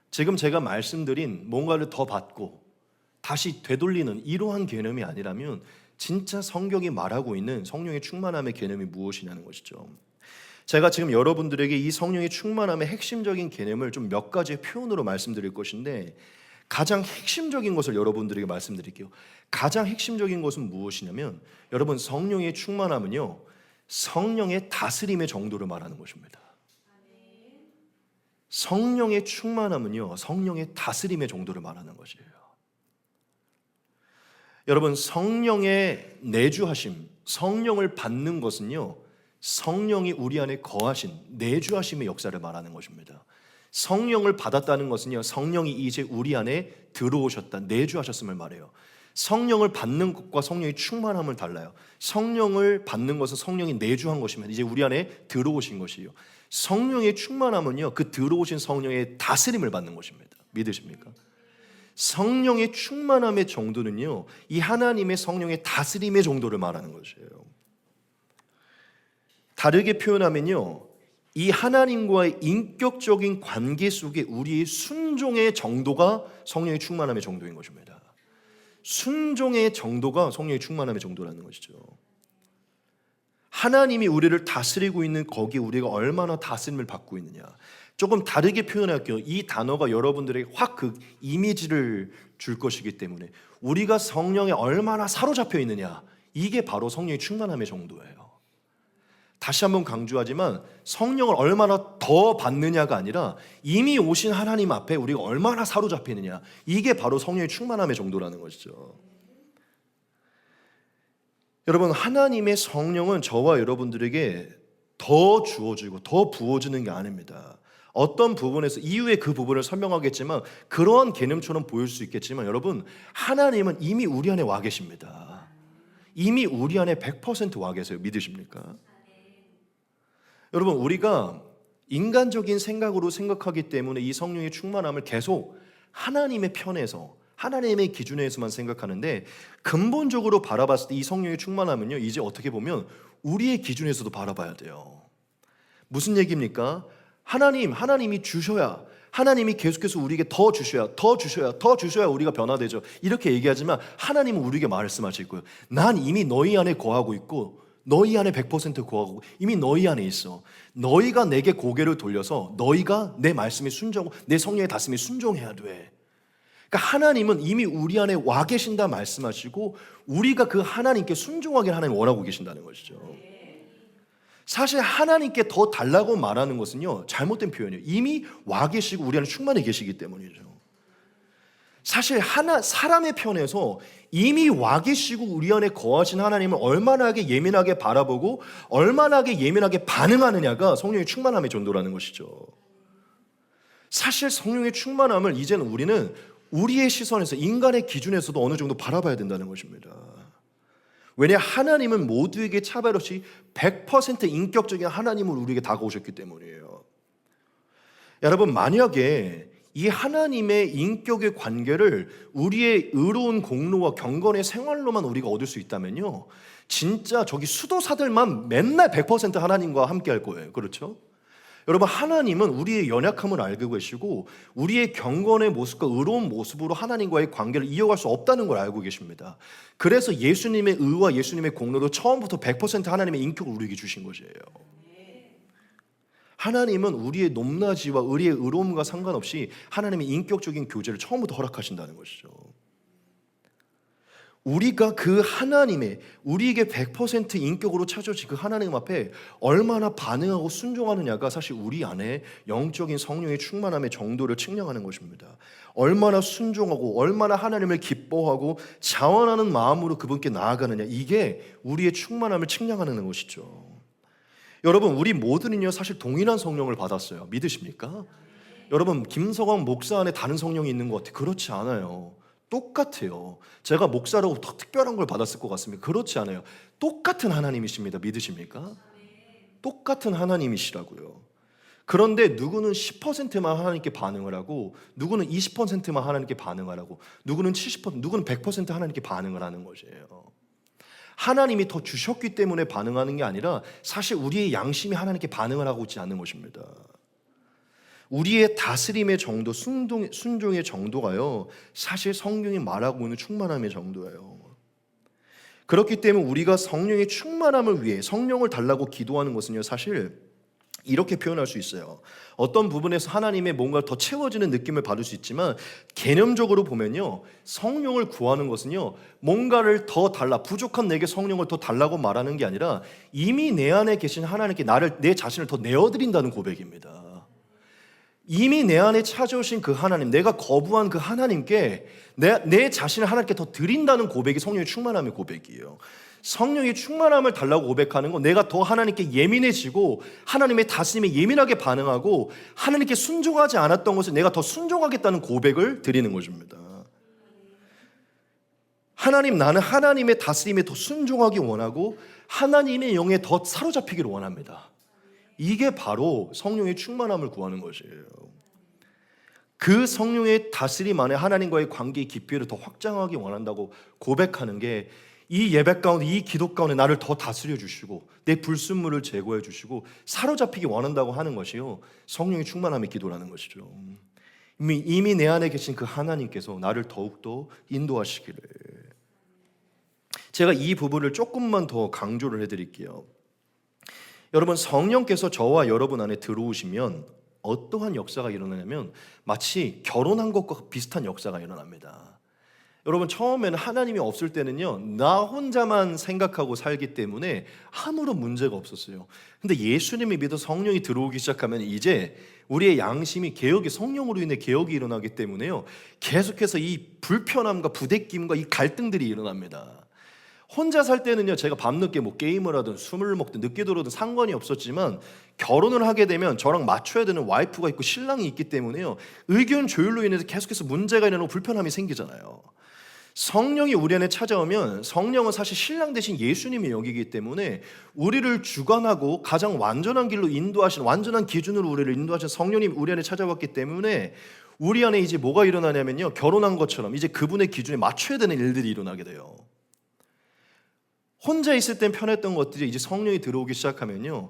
지금 제가 말씀드린 뭔가를 더 받고 다시 되돌리는 이러한 개념이 아니라면 진짜 성경이 말하고 있는 성령의 충만함의 개념이 무엇이냐는 것이죠. 제가 지금 여러분들에게 이 성령의 충만함의 핵심적인 개념을 좀 몇 가지의 표현으로 말씀드릴 것인데, 가장 핵심적인 것을 여러분들에게 말씀드릴게요. 가장 핵심적인 것은 무엇이냐면, 여러분, 성령의 충만함은요, 성령의 다스림의 정도를 말하는 것입니다. 성령의 충만함은요, 성령의 다스림의 정도를 말하는 것이에요. 여러분, 성령의 내주하심, 성령을 받는 것은요, 성령이 우리 안에 거하신 내주하심의 역사를 말하는 것입니다. 성령을 받았다는 것은요, 성령이 이제 우리 안에 들어오셨다, 내주하셨음을 말해요. 성령을 받는 것과 성령의 충만함을 달라요. 성령을 받는 것은 성령이 내주한 것이면 이제 우리 안에 들어오신 것이에요. 성령의 충만함은요, 그 들어오신 성령의 다스림을 받는 것입니다. 믿으십니까? 성령의 충만함의 정도는요, 이 하나님의 성령의 다스림의 정도를 말하는 것이에요. 다르게 표현하면요, 이 하나님과의 인격적인 관계 속에 우리의 순종의 정도가 성령의 충만함의 정도인 것입니다. 순종의 정도가 성령의 충만함의 정도라는 것이죠. 하나님이 우리를 다스리고 있는 거기에 우리가 얼마나 다스림을 받고 있느냐. 조금 다르게 표현할게요. 이 단어가 여러분들에게 확 그 이미지를 줄 것이기 때문에 우리가 성령에 얼마나 사로잡혀 있느냐, 이게 바로 성령의 충만함의 정도예요. 다시 한번 강조하지만 성령을 얼마나 더 받느냐가 아니라 이미 오신 하나님 앞에 우리가 얼마나 사로잡혀 있느냐, 이게 바로 성령의 충만함의 정도라는 것이죠. 여러분, 하나님의 성령은 저와 여러분들에게 더 주어지고 더 부어주는 게 아닙니다. 어떤 부분에서 이후에 그 부분을 설명하겠지만 그러한 개념처럼 보일 수 있겠지만, 여러분, 하나님은 이미 우리 안에 와 계십니다. 이미 우리 안에 100% 와 계세요. 믿으십니까? 여러분, 우리가 인간적인 생각으로 생각하기 때문에 이 성령의 충만함을 계속 하나님의 편에서, 하나님의 기준에서만 생각하는데, 근본적으로 바라봤을 때 이 성령의 충만함은요, 이제 어떻게 보면 우리의 기준에서도 바라봐야 돼요. 무슨 얘기입니까? 하나님이 주셔야, 하나님이 계속해서 우리에게 더 주셔야 우리가 변화되죠. 이렇게 얘기하지만 하나님은 우리에게 말씀하실 거예요. 난 이미 너희 안에 거하고 있고 너희 안에 100% 거하고 이미 너희 안에 있어. 너희가 내게 고개를 돌려서 너희가 내 말씀에 순종, 내 성령의 다스림에 순종해야 돼. 그러니까 하나님은 이미 우리 안에 와 계신다 말씀하시고 우리가 그 하나님께 순종하기를 하나님 원하고 계신다는 것이죠. 사실 하나님께 더 달라고 말하는 것은요, 잘못된 표현이에요. 이미 와 계시고 우리 안에 충만히 계시기 때문이죠. 사실 사람의 편에서 이미 와 계시고 우리 안에 거하신 하나님을 얼마나 예민하게 바라보고 얼마나 예민하게 반응하느냐가 성령의 충만함의 정도라는 것이죠. 사실 성령의 충만함을 이제는 우리는 우리의 시선에서, 인간의 기준에서도 어느 정도 바라봐야 된다는 것입니다. 왜냐, 하나님은 모두에게 차별 없이 100% 인격적인 하나님으로 우리에게 다가오셨기 때문이에요. 여러분, 만약에 이 하나님의 인격의 관계를 우리의 의로운 공로와 경건의 생활로만 우리가 얻을 수 있다면요, 진짜 저기 수도사들만 맨날 100% 하나님과 함께 할 거예요. 그렇죠? 여러분, 하나님은 우리의 연약함을 알고 계시고 우리의 경건의 모습과 의로운 모습으로 하나님과의 관계를 이어갈 수 없다는 걸 알고 계십니다. 그래서 예수님의 의와 예수님의 공로로 처음부터 100% 하나님의 인격을 우리에게 주신 것이에요. 하나님은 우리의 높낮이와 우리의 의로움과 상관없이 하나님의 인격적인 교제를 처음부터 허락하신다는 것이죠. 우리가 그 하나님의 우리에게 100% 인격으로 찾아오신 그 하나님 앞에 얼마나 반응하고 순종하느냐가 사실 우리 안에 영적인 성령의 충만함의 정도를 측량하는 것입니다. 얼마나 순종하고 얼마나 하나님을 기뻐하고 자원하는 마음으로 그분께 나아가느냐, 이게 우리의 충만함을 측량하는 것이죠. 여러분, 우리 모두는요 사실 동일한 성령을 받았어요. 믿으십니까? 여러분, 김석왕 목사 안에 다른 성령이 있는 것 같아요. 그렇지 않아요. 똑같아요. 제가 목사라고 더 특별한 걸 받았을 것 같습니다. 그렇지 않아요. 똑같은 하나님이십니다. 믿으십니까? 똑같은 하나님이시라고요. 그런데 누구는 10%만 하나님께 반응을 하고, 누구는 20%만 하나님께 반응을 하고, 누구는 70%, 누구는 100% 하나님께 반응을 하는 것이에요. 하나님이 더 주셨기 때문에 반응하는 게 아니라 사실 우리의 양심이 하나님께 반응을 하고 있지 않는 것입니다. 우리의 다스림의 정도, 순종의 정도가요 사실 성령이 말하고 있는 충만함의 정도예요. 그렇기 때문에 우리가 성령의 충만함을 위해 성령을 달라고 기도하는 것은요 사실 이렇게 표현할 수 있어요. 어떤 부분에서 하나님의 뭔가 더 채워지는 느낌을 받을 수 있지만, 개념적으로 보면요 성령을 구하는 것은요 뭔가를 더 달라, 부족한 내게 성령을 더 달라고 말하는 게 아니라 이미 내 안에 계신 하나님께 내 자신을 더 내어드린다는 고백입니다. 이미 내 안에 찾아오신 그 하나님, 내가 거부한 그 하나님께 내 자신을 하나님께 더 드린다는 고백이 성령의 충만함의 고백이에요. 성령의 충만함을 달라고 고백하는 건 내가 더 하나님께 예민해지고 하나님의 다스림에 예민하게 반응하고 하나님께 순종하지 않았던 것을 내가 더 순종하겠다는 고백을 드리는 것입니다. 하나님, 나는 하나님의 다스림에 더 순종하기 원하고 하나님의 영에 더 사로잡히기를 원합니다. 이게 바로 성령의 충만함을 구하는 것이에요. 그 성령의 다스림 안에 하나님과의 관계의 깊이를 더 확장하기 원한다고 고백하는 게, 이 예배 가운데, 이 기도 가운데 나를 더 다스려 주시고 내 불순물을 제거해 주시고 사로잡히기 원한다고 하는 것이요 성령의 충만함의 기도라는 것이죠. 이미 내 안에 계신 그 하나님께서 나를 더욱더 인도하시기를. 제가 이 부분을 조금만 더 강조를 해드릴게요. 여러분, 성령께서 저와 여러분 안에 들어오시면 어떠한 역사가 일어나냐면 마치 결혼한 것과 비슷한 역사가 일어납니다. 여러분, 처음에는 하나님이 없을 때는요 나 혼자만 생각하고 살기 때문에 아무런 문제가 없었어요. 근데 예수님이 믿어 성령이 들어오기 시작하면 이제 우리의 양심이 개혁이, 성령으로 인해 개혁이 일어나기 때문에요 계속해서 이 불편함과 부대낌과 이 갈등들이 일어납니다. 혼자 살 때는요 제가 밤늦게 뭐 게임을 하든 술을 먹든 늦게 들어오든 상관이 없었지만, 결혼을 하게 되면 저랑 맞춰야 되는 와이프가 있고 신랑이 있기 때문에요 의견 조율로 인해서 계속해서 문제가 일어나고 불편함이 생기잖아요. 성령이 우리 안에 찾아오면 성령은 사실 신랑 대신 예수님이 여기기 때문에 우리를 주관하고 가장 완전한 길로 인도하시는, 완전한 기준으로 우리를 인도하시는 성령님 우리 안에 찾아왔기 때문에 우리 안에 이제 뭐가 일어나냐면요 결혼한 것처럼 이제 그분의 기준에 맞춰야 되는 일들이 일어나게 돼요. 혼자 있을 땐 편했던 것들이 이제 성령이 들어오기 시작하면요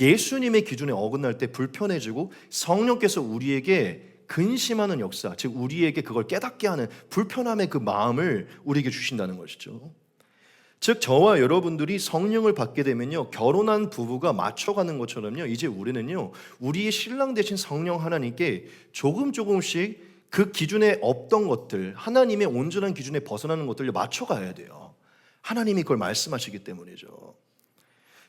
예수님의 기준에 어긋날 때 불편해지고 성령께서 우리에게 근심하는 역사, 즉 우리에게 그걸 깨닫게 하는 불편함의 그 마음을 우리에게 주신다는 것이죠. 즉 저와 여러분들이 성령을 받게 되면요 결혼한 부부가 맞춰가는 것처럼요 이제 우리는요 우리의 신랑 되신 성령 하나님께 조금씩 그 기준에 없던 것들, 하나님의 온전한 기준에 벗어나는 것들을 맞춰가야 돼요. 하나님이 그걸 말씀하시기 때문이죠.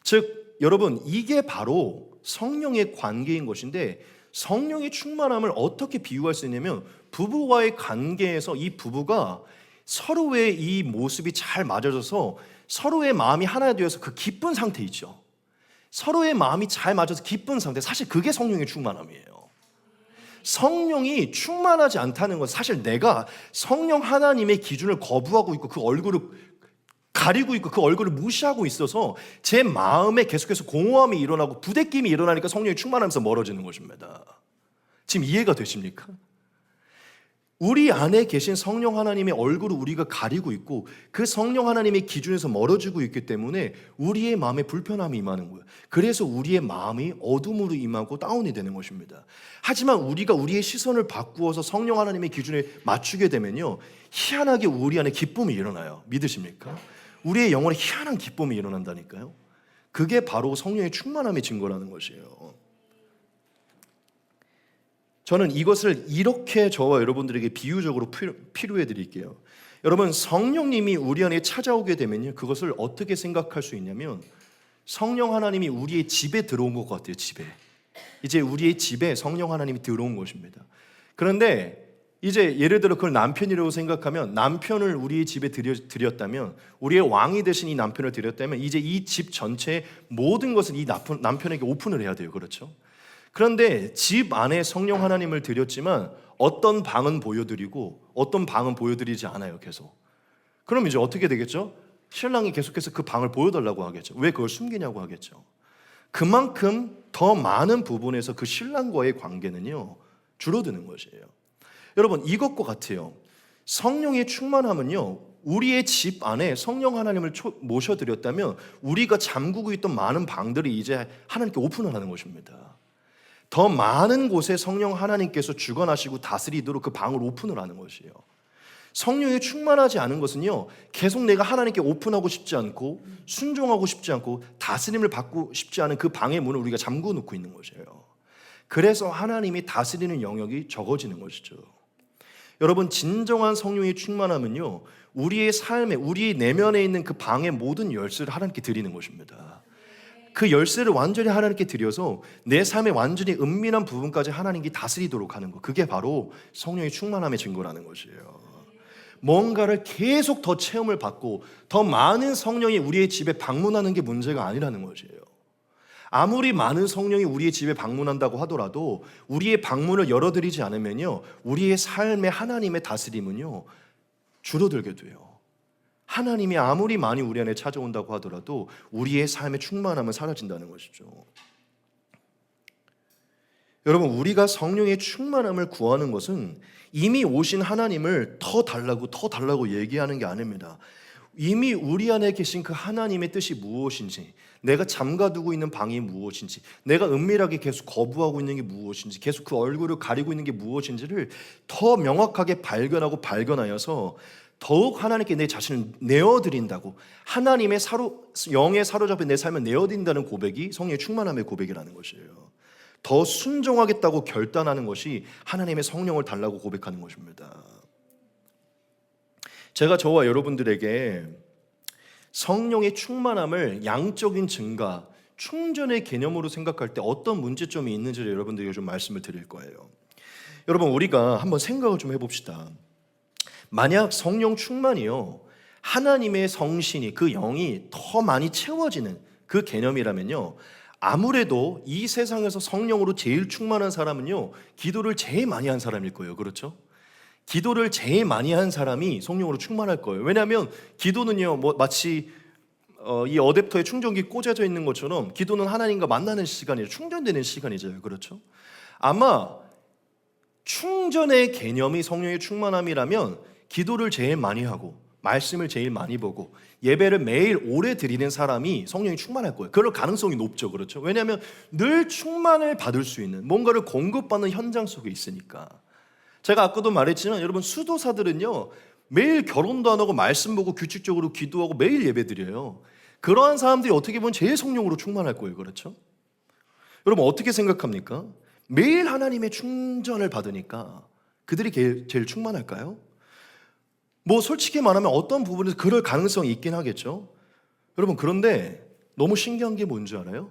즉 여러분, 이게 바로 성령의 관계인 것인데, 성령의 충만함을 어떻게 비유할 수 있냐면 부부와의 관계에서 이 부부가 서로의 이 모습이 잘 맞아져서 서로의 마음이 하나 되어서 그 기쁜 상태 있죠. 서로의 마음이 잘 맞아서 기쁜 상태, 사실 그게 성령의 충만함이에요. 성령이 충만하지 않다는 건 사실 내가 성령 하나님의 기준을 거부하고 있고 그 얼굴을 가리고 있고 그 얼굴을 무시하고 있어서 제 마음에 계속해서 공허함이 일어나고 부대낌이 일어나니까 성령이 충만하면서 멀어지는 것입니다. 지금 이해가 되십니까? 우리 안에 계신 성령 하나님의 얼굴을 우리가 가리고 있고 그 성령 하나님의 기준에서 멀어지고 있기 때문에 우리의 마음에 불편함이 임하는 거예요. 그래서 우리의 마음이 어둠으로 임하고 다운이 되는 것입니다. 하지만 우리가 우리의 시선을 바꾸어서 성령 하나님의 기준에 맞추게 되면요 희한하게 우리 안에 기쁨이 일어나요. 믿으십니까? 우리의 영혼에 희한한 기쁨이 일어난다니까요. 그게 바로 성령의 충만함의 증거라는 것이에요. 저는 이것을 이렇게 저와 여러분들에게 비유적으로 필요해 드릴게요. 여러분, 성령님이 우리 안에 찾아오게 되면요, 그것을 어떻게 생각할 수 있냐면 성령 하나님이 우리의 집에 들어온 것 같아요. 집에. 이제 우리의 집에 성령 하나님이 들어온 것입니다. 그런데 이제 예를 들어 그걸 남편이라고 생각하면, 남편을 우리의 집에 들였다면, 우리의 왕이 되신 이 남편을 들였다면 이제 이 집 전체의 모든 것을 이 남편에게 오픈을 해야 돼요. 그렇죠? 그런데 집 안에 성령 하나님을 들였지만 어떤 방은 보여드리고 어떤 방은 보여드리지 않아요. 계속. 그럼 이제 어떻게 되겠죠? 신랑이 계속해서 그 방을 보여달라고 하겠죠. 왜 그걸 숨기냐고 하겠죠. 그만큼 더 많은 부분에서 그 신랑과의 관계는요, 줄어드는 것이에요. 여러분, 이것과 같아요. 성령의 충만함은요, 우리의 집 안에 성령 하나님을 모셔드렸다면 우리가 잠그고 있던 많은 방들이 이제 하나님께 오픈을 하는 것입니다. 더 많은 곳에 성령 하나님께서 주관하시고 다스리도록 그 방을 오픈을 하는 것이에요. 성령이 충만하지 않은 것은요, 계속 내가 하나님께 오픈하고 싶지 않고 순종하고 싶지 않고 다스림을 받고 싶지 않은 그 방의 문을 우리가 잠그고 놓고 있는 것이에요. 그래서 하나님이 다스리는 영역이 적어지는 것이죠. 여러분, 진정한 성령의 충만함은요, 우리의 삶에, 우리 내면에 있는 그 방의 모든 열쇠를 하나님께 드리는 것입니다. 그 열쇠를 완전히 하나님께 드려서 내 삶의 완전히 은밀한 부분까지 하나님께 다스리도록 하는 것, 그게 바로 성령의 충만함의 증거라는 것이에요. 뭔가를 계속 더 체험을 받고 더 많은 성령이 우리의 집에 방문하는 게 문제가 아니라는 것이에요. 아무리 많은 성령이 우리의 집에 방문한다고 하더라도 우리의 방문을 열어드리지 않으면요, 우리의 삶의 하나님의 다스림은요, 줄어들게 돼요. 하나님이 아무리 많이 우리 안에 찾아온다고 하더라도 우리의 삶의 충만함은 사라진다는 것이죠. 여러분, 우리가 성령의 충만함을 구하는 것은 이미 오신 하나님을 더 달라고 얘기하는 게 아닙니다. 이미 우리 안에 계신 그 하나님의 뜻이 무엇인지, 내가 잠가두고 있는 방이 무엇인지, 내가 은밀하게 계속 거부하고 있는 게 무엇인지, 계속 그 얼굴을 가리고 있는 게 무엇인지를 더 명확하게 발견하여서 더욱 하나님께 내 자신을 내어드린다고, 하나님의 영에 사로잡힌 내 삶을 내어드린다는 고백이 성령의 충만함의 고백이라는 것이에요. 더 순종하겠다고 결단하는 것이 하나님의 성령을 달라고 고백하는 것입니다. 제가 저와 여러분들에게 성령의 충만함을 양적인 증가, 충전의 개념으로 생각할 때 어떤 문제점이 있는지를 여러분들에게 좀 말씀을 드릴 거예요. 여러분, 우리가 한번 생각을 좀 해봅시다. 만약 성령 충만이요, 하나님의 성신이, 그 영이 더 많이 채워지는 그 개념이라면요, 아무래도 이 세상에서 성령으로 제일 충만한 사람은요, 기도를 제일 많이 한 사람일 거예요. 그렇죠? 기도를 제일 많이 한 사람이 성령으로 충만할 거예요. 왜냐하면 기도는요, 마치 이 어댑터에 충전기 꽂아져 있는 것처럼 기도는 하나님과 만나는 시간이에요. 충전되는 시간이죠. 그렇죠? 아마 충전의 개념이 성령의 충만함이라면 기도를 제일 많이 하고 말씀을 제일 많이 보고 예배를 매일 오래 드리는 사람이 성령이 충만할 거예요. 그럴 가능성이 높죠. 그렇죠? 왜냐하면 늘 충만을 받을 수 있는, 뭔가를 공급받는 현장 속에 있으니까. 제가 아까도 말했지만 여러분, 수도사들은요, 매일 결혼도 안 하고 말씀 보고 규칙적으로 기도하고 매일 예배 드려요. 그러한 사람들이 어떻게 보면 제일 성령으로 충만할 거예요. 그렇죠? 여러분, 어떻게 생각합니까? 매일 하나님의 충전을 받으니까 그들이 제일 충만할까요? 솔직히 말하면 어떤 부분에서 그럴 가능성이 있긴 하겠죠. 여러분, 그런데 너무 신기한 게 뭔지 알아요?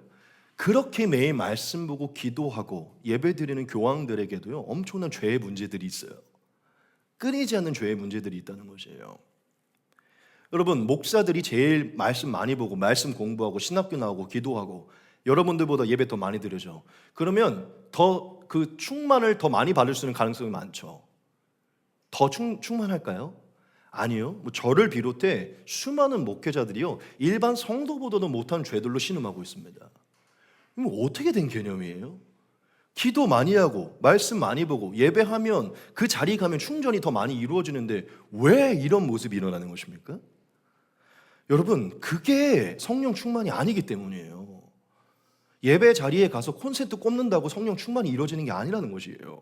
그렇게 매일 말씀 보고 기도하고 예배드리는 교황들에게도요, 엄청난 죄의 문제들이 있어요. 끊이지 않는 죄의 문제들이 있다는 것이에요. 여러분, 목사들이 제일 말씀 많이 보고 말씀 공부하고 신학교 나오고 기도하고 여러분들보다 예배 더 많이 드리죠. 그러면 더 그 충만을 더 많이 받을 수 있는 가능성이 많죠. 더 충만할까요? 아니요. 저를 비롯해 수많은 목회자들이요, 일반 성도보다도 못한 죄들로 신음하고 있습니다. 어떻게 된 개념이에요? 기도 많이 하고 말씀 많이 보고 예배하면 그 자리 가면 충전이 더 많이 이루어지는데 왜 이런 모습이 일어나는 것입니까? 여러분, 그게 성령 충만이 아니기 때문이에요. 예배 자리에 가서 콘센트 꼽는다고 성령 충만이 이루어지는 게 아니라는 것이에요.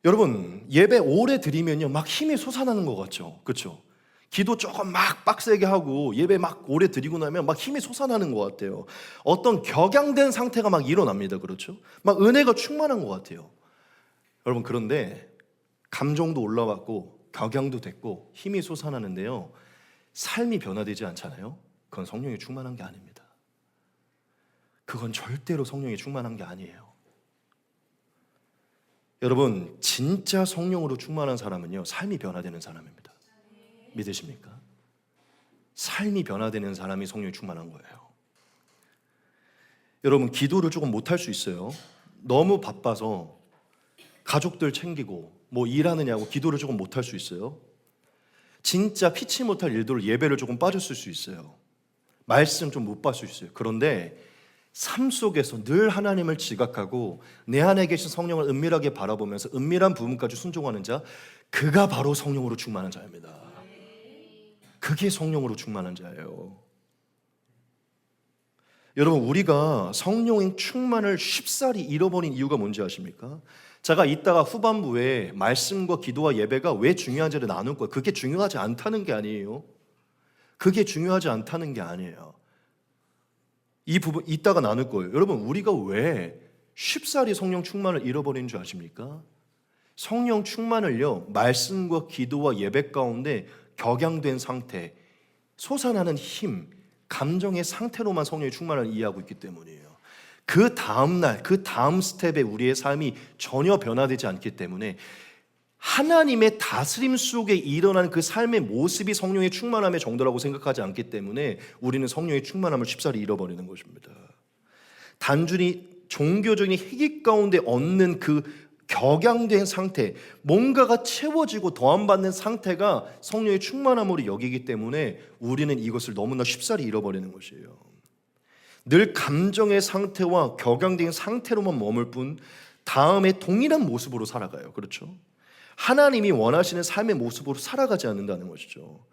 여러분, 예배 오래 드리면요, 막 힘이 솟아나는 것 같죠? 그렇죠? 기도 조금 막 빡세게 하고 예배 막 오래 드리고 나면 막 힘이 솟아나는 것 같아요. 어떤 격양된 상태가 막 일어납니다. 그렇죠? 막 은혜가 충만한 것 같아요. 여러분, 그런데 감정도 올라왔고 격양도 됐고 힘이 솟아나는데요, 삶이 변화되지 않잖아요. 그건 성령이 충만한 게 아닙니다. 그건 절대로 성령이 충만한 게 아니에요. 여러분, 진짜 성령으로 충만한 사람은요, 삶이 변화되는 사람입니다. 믿으십니까? 삶이 변화되는 사람이 성령이 충만한 거예요. 여러분, 기도를 조금 못할 수 있어요. 너무 바빠서 가족들 챙기고 뭐 일하느냐고 기도를 조금 못할 수 있어요. 진짜 피치 못할 일들을 예배를 조금 빠졌을 수 있어요. 말씀 좀 못 봤을 수 있어요. 그런데 삶 속에서 늘 하나님을 지각하고 내 안에 계신 성령을 은밀하게 바라보면서 은밀한 부분까지 순종하는 자, 그가 바로 성령으로 충만한 자입니다. 그게 성령으로 충만한 자예요. 여러분, 우리가 성령의 충만을 쉽사리 잃어버린 이유가 뭔지 아십니까? 제가 이따가 후반부에 말씀과 기도와 예배가 왜 중요한지를 나눌 거예요. 그게 중요하지 않다는 게 아니에요. 그게 중요하지 않다는 게 아니에요. 이 부분 이따가 나눌 거예요. 여러분, 우리가 왜 쉽사리 성령 충만을 잃어버리는 줄 아십니까? 성령 충만을요, 말씀과 기도와 예배 가운데 격양된 상태, 솟아나는 힘, 감정의 상태로만 성령의 충만을 이해하고 있기 때문이에요. 그 다음 날, 그 다음 스텝에 우리의 삶이 전혀 변화되지 않기 때문에 하나님의 다스림 속에 일어나는 그 삶의 모습이 성령의 충만함의 정도라고 생각하지 않기 때문에 우리는 성령의 충만함을 쉽사리 잃어버리는 것입니다. 단순히 종교적인 희귀 가운데 얻는 그 격양된 상태, 뭔가가 채워지고 더함받는 상태가 성령의 충만함으로 여기기 때문에 우리는 이것을 너무나 쉽사리 잃어버리는 것이에요. 늘 감정의 상태와 격양된 상태로만 머물 뿐 다음에 동일한 모습으로 살아가요. 그렇죠? 하나님이 원하시는 삶의 모습으로 살아가지 않는다는 것이죠.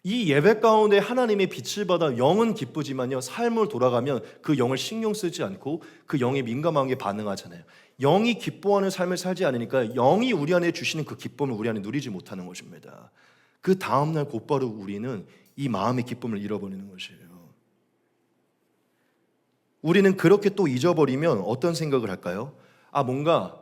이 예배 가운데 하나님의 빛을 받아 영은 기쁘지만요, 삶을 돌아가면 그 영을 신경 쓰지 않고 그 영에 민감하게 반응하잖아요. 영이 기뻐하는 삶을 살지 않으니까 영이 우리 안에 주시는 그 기쁨을 우리 안에 누리지 못하는 것입니다. 그 다음날 곧바로 우리는 이 마음의 기쁨을 잃어버리는 것이에요. 우리는 그렇게 또 잊어버리면 어떤 생각을 할까요? 뭔가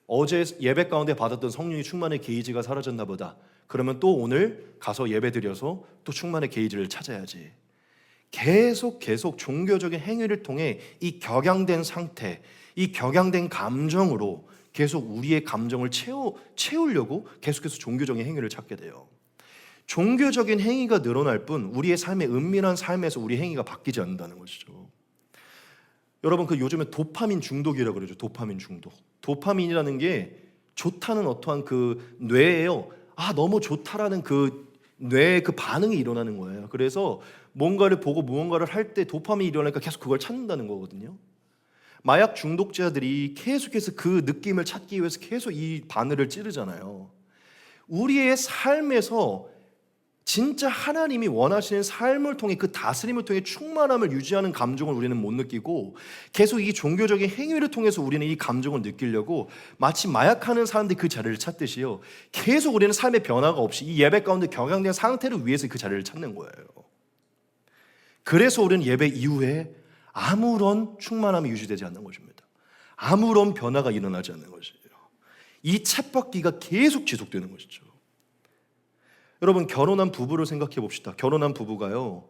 어제 예배 가운데 받았던 성령의 충만의 게이지가 사라졌나 보다. 그러면 또 오늘 가서 예배 드려서 또 충만의 게이지를 찾아야지. 계속 종교적인 행위를 통해 이 격양된 상태, 이 격양된 감정으로 계속 우리의 감정을 채우려고 계속해서 종교적인 행위를 찾게 돼요. 종교적인 행위가 늘어날 뿐 우리의 삶의 은밀한 삶에서 우리 행위가 바뀌지 않는다는 것이죠. 여러분, 그 요즘에 도파민 중독이라고 그러죠. 도파민 중독. 도파민이라는 게 좋다는 어떠한 그 뇌예요. 너무 좋다라는 그 뇌의 그 반응이 일어나는 거예요. 그래서 뭔가를 보고 무언가를 할 때 도파민이 일어나니까 계속 그걸 찾는다는 거거든요. 마약 중독자들이 계속해서 그 느낌을 찾기 위해서 계속 이 바늘을 찌르잖아요. 우리의 삶에서 진짜 하나님이 원하시는 삶을 통해 그 다스림을 통해 충만함을 유지하는 감정을 우리는 못 느끼고 계속 이 종교적인 행위를 통해서 우리는 이 감정을 느끼려고 마치 마약하는 사람들이 그 자리를 찾듯이요, 계속 우리는 삶의 변화가 없이 이 예배 가운데 격양된 상태를 위해서 그 자리를 찾는 거예요. 그래서 우리는 예배 이후에 아무런 충만함이 유지되지 않는 것입니다. 아무런 변화가 일어나지 않는 것이에요. 이 쳇바퀴가 계속 지속되는 것이죠. 여러분, 결혼한 부부를 생각해 봅시다. 결혼한 부부가요,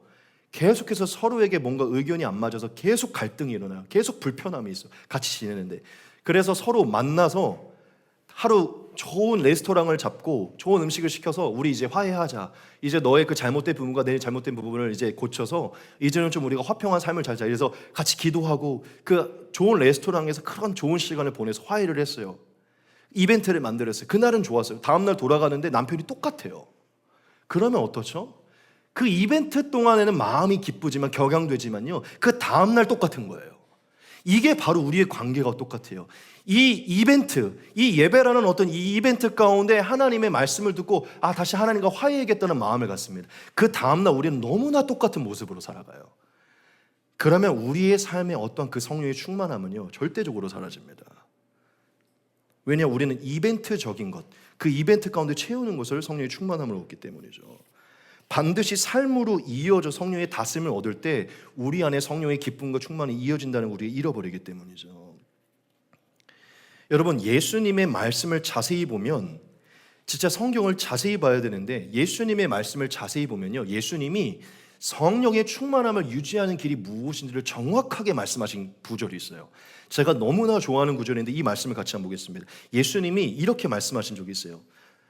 계속해서 서로에게 뭔가 의견이 안 맞아서 계속 갈등이 일어나요. 계속 불편함이 있어요. 같이 지내는데. 그래서 서로 만나서 하루 좋은 레스토랑을 잡고 좋은 음식을 시켜서 우리 이제 화해하자. 이제 너의 그 잘못된 부분과 내 잘못된 부분을 이제 고쳐서 이제는 좀 우리가 화평한 삶을 살자. 그래서 같이 기도하고 그 좋은 레스토랑에서 그런 좋은 시간을 보내서 화해를 했어요. 이벤트를 만들었어요. 그날은 좋았어요. 다음날 돌아가는데 남편이 똑같아요. 그러면 어떻죠? 그 이벤트 동안에는 마음이 기쁘지만 격양되지만요, 그 다음날 똑같은 거예요. 이게 바로 우리의 관계가 똑같아요. 이 이벤트, 이 예배라는 어떤 이 이벤트 가운데 하나님의 말씀을 듣고 다시 하나님과 화해하겠다는 마음을 갖습니다. 그 다음날 우리는 너무나 똑같은 모습으로 살아가요. 그러면 우리의 삶에 어떤 그 성령의 충만함은요, 절대적으로 사라집니다. 왜냐, 우리는 이벤트적인 것, 그 이벤트 가운데 채우는 것을 성령의 충만함을 얻기 때문이죠. 반드시 삶으로 이어져 성령의 다스림을 얻을 때 우리 안에 성령의 기쁨과 충만이 이어진다는 걸 우리가 잃어버리기 때문이죠. 여러분, 예수님의 말씀을 자세히 보면 진짜 성경을 자세히 봐야 되는데 예수님의 말씀을 자세히 보면요, 예수님이 성령의 충만함을 유지하는 길이 무엇인지를 정확하게 말씀하신 구절이 있어요. 제가 너무나 좋아하는 구절인데 이 말씀을 같이 한번 보겠습니다. 예수님이 이렇게 말씀하신 적이 있어요.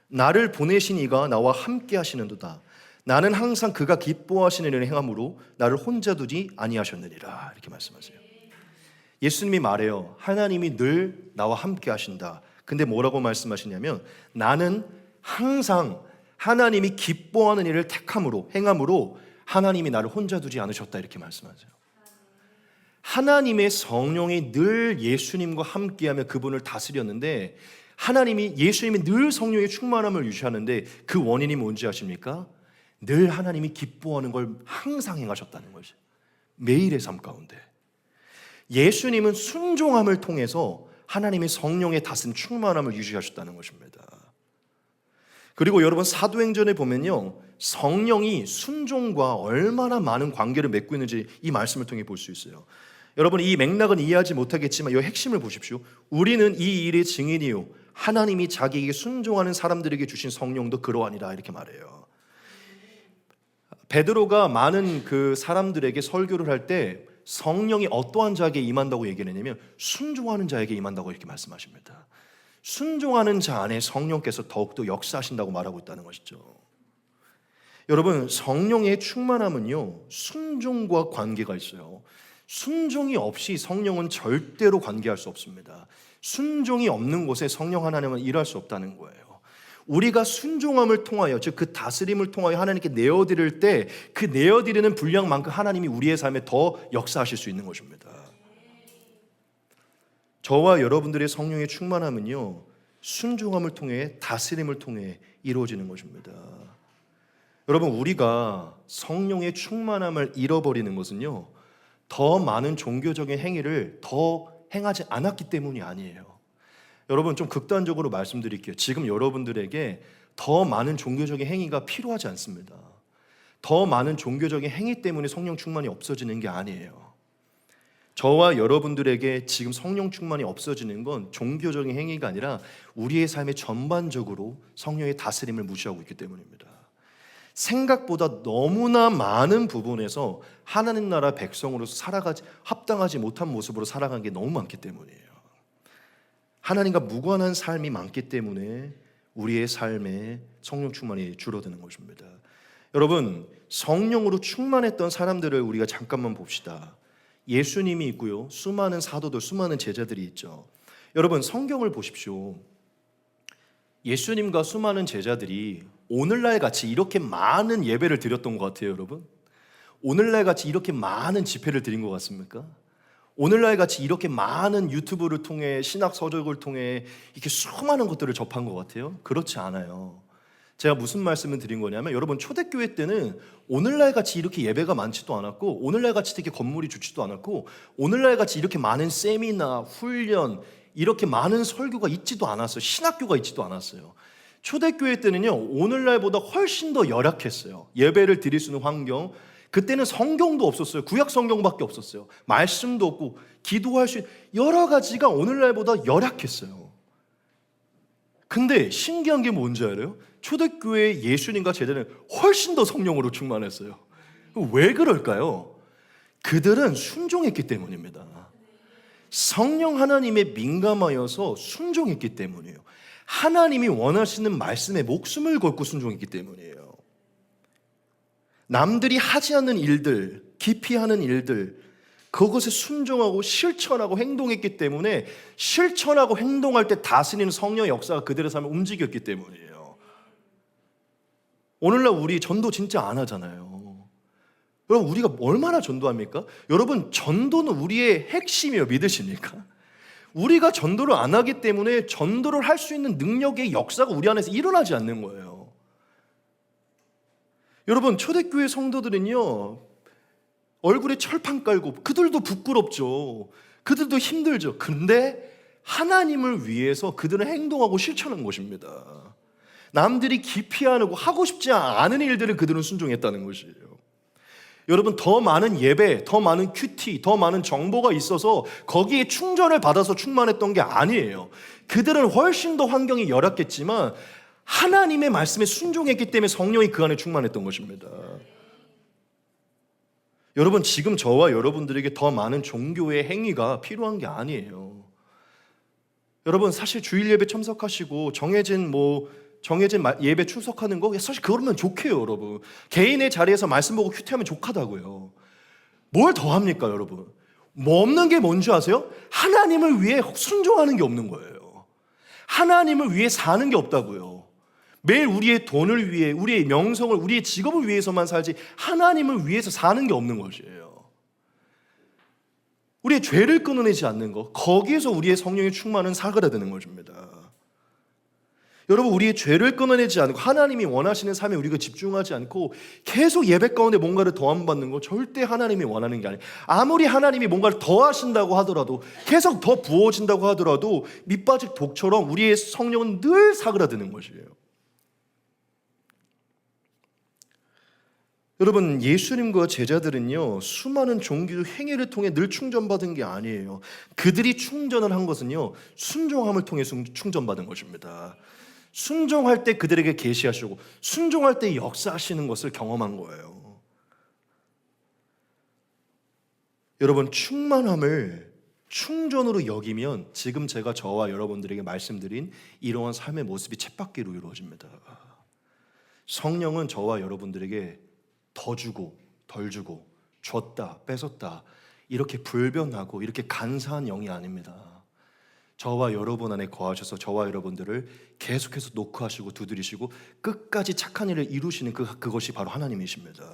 나를 보내신 이가 나와 함께 하시는도다. 나는 항상 그가 기뻐하시는 일을 행함으로 나를 혼자 두지 아니하셨느니라. 이렇게 말씀하세요. 예수님이 말해요. 하나님이 늘 나와 함께 하신다. 근데 뭐라고 말씀하시냐면 나는 항상 하나님이 기뻐하는 일을 택함으로 행함으로 하나님이 나를 혼자 두지 않으셨다. 이렇게 말씀하세요. 하나님의 성령이 늘 예수님과 함께하며 그분을 다스렸는데 예수님이 늘 성령의 충만함을 유지하는데 그 원인이 뭔지 아십니까? 늘 하나님이 기뻐하는 걸 항상 행하셨다는 것이에요. 매일의 삶 가운데 예수님은 순종함을 통해서 하나님의 성령의 다스린 충만함을 유지하셨다는 것입니다. 그리고 여러분 사도행전에 보면요, 성령이 순종과 얼마나 많은 관계를 맺고 있는지 이 말씀을 통해 볼 수 있어요. 여러분 이 맥락은 이해하지 못하겠지만 이 핵심을 보십시오. 우리는 이 일의 증인이요 하나님이 자기에게 순종하는 사람들에게 주신 성령도 그러하니라. 이렇게 말해요. 베드로가 많은 그 사람들에게 설교를 할 때 성령이 어떠한 자에게 임한다고 얘기를 했냐면 순종하는 자에게 임한다고 이렇게 말씀하십니다. 순종하는 자 안에 성령께서 더욱더 역사하신다고 말하고 있다는 것이죠. 여러분 성령의 충만함은요 순종과 관계가 있어요. 순종이 없이 성령은 절대로 관계할 수 없습니다. 순종이 없는 곳에 성령 하나님은 일할 수 없다는 거예요. 우리가 순종함을 통하여 즉 그 다스림을 통하여 하나님께 내어드릴 때 그 내어드리는 분량만큼 하나님이 우리의 삶에 더 역사하실 수 있는 것입니다. 저와 여러분들의 성령의 충만함은요 순종함을 통해 다스림을 통해 이루어지는 것입니다. 여러분 우리가 성령의 충만함을 잃어버리는 것은요 더 많은 종교적인 행위를 더 행하지 않았기 때문이 아니에요. 여러분 좀 극단적으로 말씀드릴게요. 지금 여러분들에게 더 많은 종교적인 행위가 필요하지 않습니다. 더 많은 종교적인 행위 때문에 성령 충만이 없어지는 게 아니에요. 저와 여러분들에게 지금 성령 충만이 없어지는 건 종교적인 행위가 아니라 우리의 삶에 전반적으로 성령의 다스림을 무시하고 있기 때문입니다. 생각보다 너무나 많은 부분에서 하나님 나라 백성으로서 합당하지 못한 모습으로 살아간 게 너무 많기 때문이에요. 하나님과 무관한 삶이 많기 때문에 우리의 삶에 성령 충만이 줄어드는 것입니다. 여러분 성령으로 충만했던 사람들을 우리가 잠깐만 봅시다. 예수님이 있고요 수많은 사도들 수많은 제자들이 있죠. 여러분 성경을 보십시오. 예수님과 수많은 제자들이 오늘날 같이 이렇게 많은 예배를 드렸던 것 같아요. 여러분 오늘날 같이 이렇게 많은 집회를 드린 것 같습니까? 오늘날 같이 이렇게 많은 유튜브를 통해 신학 서적을 통해 이렇게 수많은 것들을 접한 것 같아요? 그렇지 않아요. 제가 무슨 말씀을 드린 거냐면 여러분 초대교회 때는 오늘날 같이 이렇게 예배가 많지도 않았고 오늘날 같이 되게 건물이 좋지도 않았고 오늘날 같이 이렇게 많은 세미나, 훈련 이렇게 많은 설교가 있지도 않았어요. 신학교가 있지도 않았어요. 초대교회 때는요 오늘날보다 훨씬 더 열악했어요. 예배를 드릴 수 있는 환경 그때는 성경도 없었어요. 구약 성경밖에 없었어요. 말씀도 없고 기도할 수 있는 여러 가지가 오늘날보다 열악했어요. 근데 신기한 게 뭔지 알아요? 초대교회 예수님과 제자는 훨씬 더 성령으로 충만했어요. 왜 그럴까요? 그들은 순종했기 때문입니다. 성령 하나님에 민감하여서 순종했기 때문이에요. 하나님이 원하시는 말씀에 목숨을 걸고 순종했기 때문이에요. 남들이 하지 않는 일들, 깊이 하는 일들, 그것에 순종하고 실천하고 행동했기 때문에 실천하고 행동할 때 다스리는 성령의 역사가 그들의 삶을 움직였기 때문이에요. 오늘날 우리 전도 진짜 안 하잖아요. 여러분 우리가 얼마나 전도합니까? 여러분 전도는 우리의 핵심이에요. 믿으십니까? 우리가 전도를 안 하기 때문에 전도를 할 수 있는 능력의 역사가 우리 안에서 일어나지 않는 거예요. 여러분 초대교회 성도들은요 얼굴에 철판 깔고 그들도 부끄럽죠. 그들도 힘들죠. 그런데 하나님을 위해서 그들은 행동하고 실천한 것입니다. 남들이 기피하고 하고 싶지 않은 일들을 그들은 순종했다는 것이에요. 여러분 더 많은 예배, 더 많은 큐티, 더 많은 정보가 있어서 거기에 충전을 받아서 충만했던 게 아니에요. 그들은 훨씬 더 환경이 열악했지만 하나님의 말씀에 순종했기 때문에 성령이 그 안에 충만했던 것입니다. 여러분, 지금 저와 여러분들에게 더 많은 종교의 행위가 필요한 게 아니에요. 여러분, 사실 주일 예배 참석하시고 정해진 예배 출석하는 거 사실 그러면 좋게요. 여러분, 개인의 자리에서 말씀 보고 큐티하면 좋다고요. 뭘 더 합니까? 여러분, 뭐 없는 게 뭔지 아세요? 하나님을 위해 순종하는 게 없는 거예요. 하나님을 위해 사는 게 없다고요. 매일 우리의 돈을 위해, 우리의 명성을, 우리의 직업을 위해서만 살지 하나님을 위해서 사는 게 없는 것이에요. 우리의 죄를 끊어내지 않는 것, 거기에서 우리의 성령의 충만은 사그라드는 것입니다. 여러분, 우리의 죄를 끊어내지 않고 하나님이 원하시는 삶에 우리가 집중하지 않고 계속 예배 가운데 뭔가를 더함 받는 거, 절대 하나님이 원하는 게 아니에요. 아무리 하나님이 뭔가를 더 하신다고 하더라도, 계속 더 부어진다고 하더라도 밑빠진 독처럼 우리의 성령은 늘 사그라드는 것이에요. 여러분, 예수님과 제자들은요, 수많은 종교 행위를 통해 늘 충전받은 게 아니에요. 그들이 충전을 한 것은요, 순종함을 통해 충전받은 것입니다. 순종할 때 그들에게 계시하시고 순종할 때 역사하시는 것을 경험한 거예요. 여러분, 충만함을 충전으로 여기면 지금 제가 저와 여러분들에게 말씀드린 이러한 삶의 모습이 쳇바퀴로 이루어집니다. 성령은 저와 여러분들에게 더 주고 덜 주고 줬다 뺏었다 이렇게 불변하고 이렇게 간사한 영이 아닙니다. 저와 여러분 안에 거하셔서 저와 여러분들을 계속해서 노크하시고 두드리시고 끝까지 착한 일을 이루시는 그것이 바로 하나님이십니다.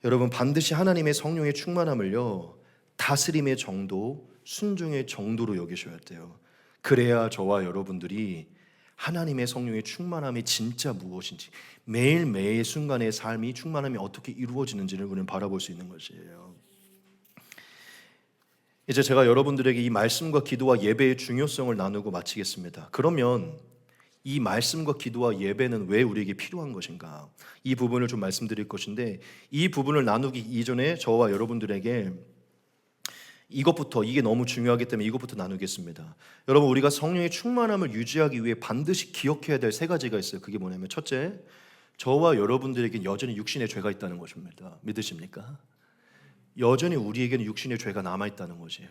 여러분, 반드시 하나님의 성령의 충만함을요, 다스림의 정도, 순종의 정도로 여기셔야 돼요. 그래야 저와 여러분들이 하나님의 성령의 충만함이 진짜 무엇인지, 매일매일 순간의 삶이 충만함이 어떻게 이루어지는지를 우리는 바라볼 수 있는 것이에요. 이제 제가 여러분들에게 이 말씀과 기도와 예배의 중요성을 나누고 마치겠습니다. 그러면 이 말씀과 기도와 예배는 왜 우리에게 필요한 것인가? 이 부분을 좀 말씀드릴 것인데, 이 부분을 나누기 이전에 저와 여러분들에게 이게 너무 중요하기 때문에 이것부터 나누겠습니다. 여러분, 우리가 성령의 충만함을 유지하기 위해 반드시 기억해야 될 세 가지가 있어요. 그게 뭐냐면, 첫째, 저와 여러분들에게 여전히 육신의 죄가 있다는 것입니다. 믿으십니까? 여전히 우리에게는 육신의 죄가 남아있다는 것이에요.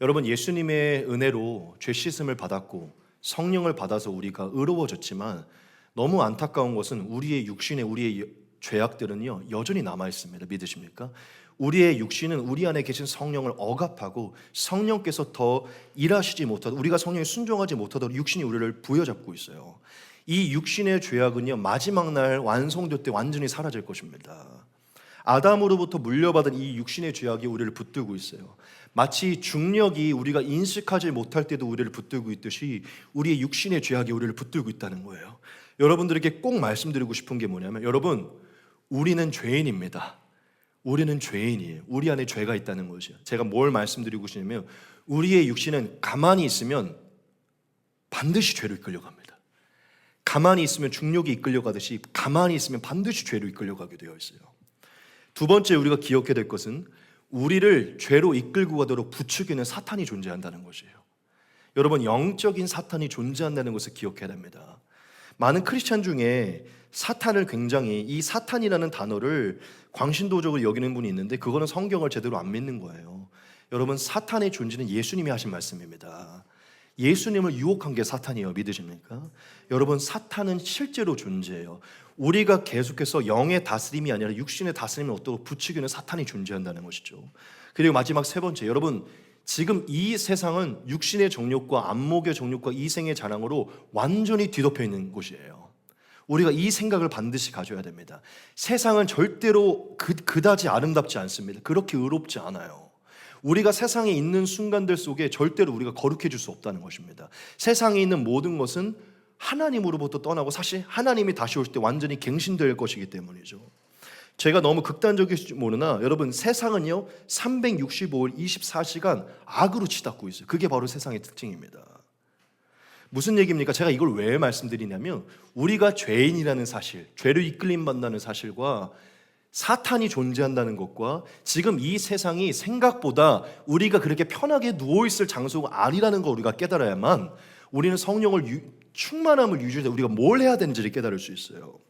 여러분, 예수님의 은혜로 죄 씻음을 받았고 성령을 받아서 우리가 의로워졌지만, 너무 안타까운 것은 우리의 죄악들은요, 여전히 남아있습니다. 믿으십니까? 우리의 육신은 우리 안에 계신 성령을 억압하고 성령께서 더 일하시지 못하도록, 우리가 성령에 순종하지 못하도록 육신이 우리를 부여잡고 있어요. 이 육신의 죄악은요, 마지막 날 완성될 때 완전히 사라질 것입니다. 아담으로부터 물려받은 이 육신의 죄악이 우리를 붙들고 있어요. 마치 중력이 우리가 인식하지 못할 때도 우리를 붙들고 있듯이 우리의 육신의 죄악이 우리를 붙들고 있다는 거예요. 여러분들에게 꼭 말씀드리고 싶은 게 뭐냐면, 여러분, 우리는 죄인입니다. 우리는 죄인이에요. 우리 안에 죄가 있다는 것이에요. 제가 뭘 말씀드리고 싶냐면, 우리의 육신은 가만히 있으면 반드시 죄로 이끌려갑니다. 가만히 있으면 중력이 이끌려가듯이 가만히 있으면 반드시 죄로 이끌려가게 되어 있어요. 두 번째, 우리가 기억해야 될 것은 우리를 죄로 이끌고 가도록 부추기는 사탄이 존재한다는 것이에요. 여러분, 영적인 사탄이 존재한다는 것을 기억해야 됩니다. 많은 크리스찬 중에 사탄을 굉장히, 이 사탄이라는 단어를 광신도적으로 여기는 분이 있는데, 그거는 성경을 제대로 안 믿는 거예요. 여러분, 사탄의 존재는 예수님이 하신 말씀입니다. 예수님을 유혹한 게 사탄이에요. 믿으십니까? 여러분, 사탄은 실제로 존재해요. 우리가 계속해서 영의 다스림이 아니라 육신의 다스림을 얻도록 부추기는 사탄이 존재한다는 것이죠. 그리고 마지막 세 번째, 여러분, 지금 이 세상은 육신의 정욕과 안목의 정욕과 이생의 자랑으로 완전히 뒤덮여 있는 곳이에요. 우리가 이 생각을 반드시 가져야 됩니다. 세상은 절대로 그다지 아름답지 않습니다. 그렇게 의롭지 않아요. 우리가 세상에 있는 순간들 속에 절대로 우리가 거룩해질 수 없다는 것입니다. 세상에 있는 모든 것은 하나님으로부터 떠나고, 사실 하나님이 다시 오실 때 완전히 갱신될 것이기 때문이죠. 제가 너무 극단적일지 모르나, 여러분, 세상은요 365일 24시간 악으로 치닫고 있어요. 그게 바로 세상의 특징입니다. 무슨 얘기입니까? 제가 이걸 왜 말씀드리냐면, 우리가 죄인이라는 사실, 죄로 이끌림 받는다는 사실과 사탄이 존재한다는 것과 지금 이 세상이 생각보다 우리가 그렇게 편하게 누워있을 장소가 아니라는 걸 우리가 깨달아야만 우리는 성령을 충만함을 유지할 때 우리가 뭘 해야 되는지를 깨달을 수 있어요.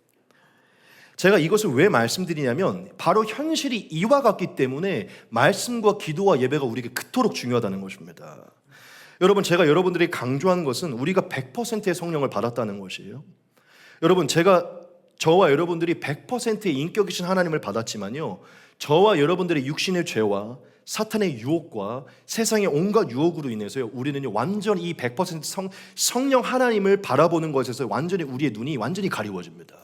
제가 이것을 왜 말씀드리냐면 바로 현실이 이와 같기 때문에 말씀과 기도와 예배가 우리에게 그토록 중요하다는 것입니다. 여러분, 제가 여러분들이 강조하는 것은 우리가 100%의 성령을 받았다는 것이에요. 여러분, 저와 여러분들이 100%의 인격이신 하나님을 받았지만요, 저와 여러분들의 육신의 죄와 사탄의 유혹과 세상의 온갖 유혹으로 인해서요, 우리는 완전히 이 100% 성령 하나님을 바라보는 것에서 완전히 우리의 눈이 완전히 가리워집니다.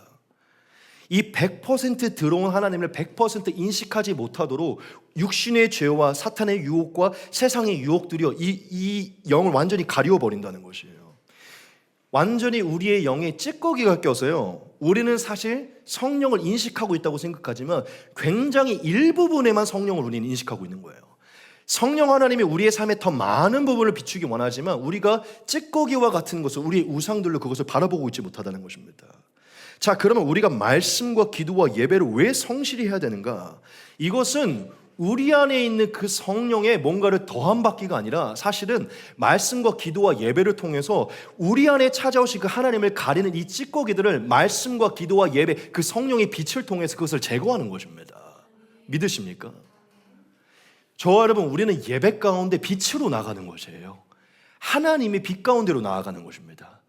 이 100% 들어온 하나님을 100% 인식하지 못하도록 육신의 죄와 사탄의 유혹과 세상의 유혹들이요, 이 영을 완전히 가리워버린다는 것이에요. 완전히 우리의 영에 찌꺼기가 껴서요, 우리는 사실 성령을 인식하고 있다고 생각하지만 굉장히 일부분에만 성령을 우리는 인식하고 있는 거예요. 성령 하나님이 우리의 삶에 더 많은 부분을 비추기 원하지만 우리가 찌꺼기와 같은 것을, 우리의 우상들로 그것을 바라보고 있지 못하다는 것입니다. 자, 그러면 우리가 말씀과 기도와 예배를 왜 성실히 해야 되는가? 이것은 우리 안에 있는 그 성령의 뭔가를 더한 받기가 아니라 사실은 말씀과 기도와 예배를 통해서 우리 안에 찾아오신 그 하나님을 가리는 이 찌꺼기들을 말씀과 기도와 예배, 그 성령의 빛을 통해서 그것을 제거하는 것입니다. 믿으십니까? 저와 여러분, 우리는 예배 가운데 빛으로 나가는 것이에요. 하나님이 빛 가운데로 나아가는 것입니다.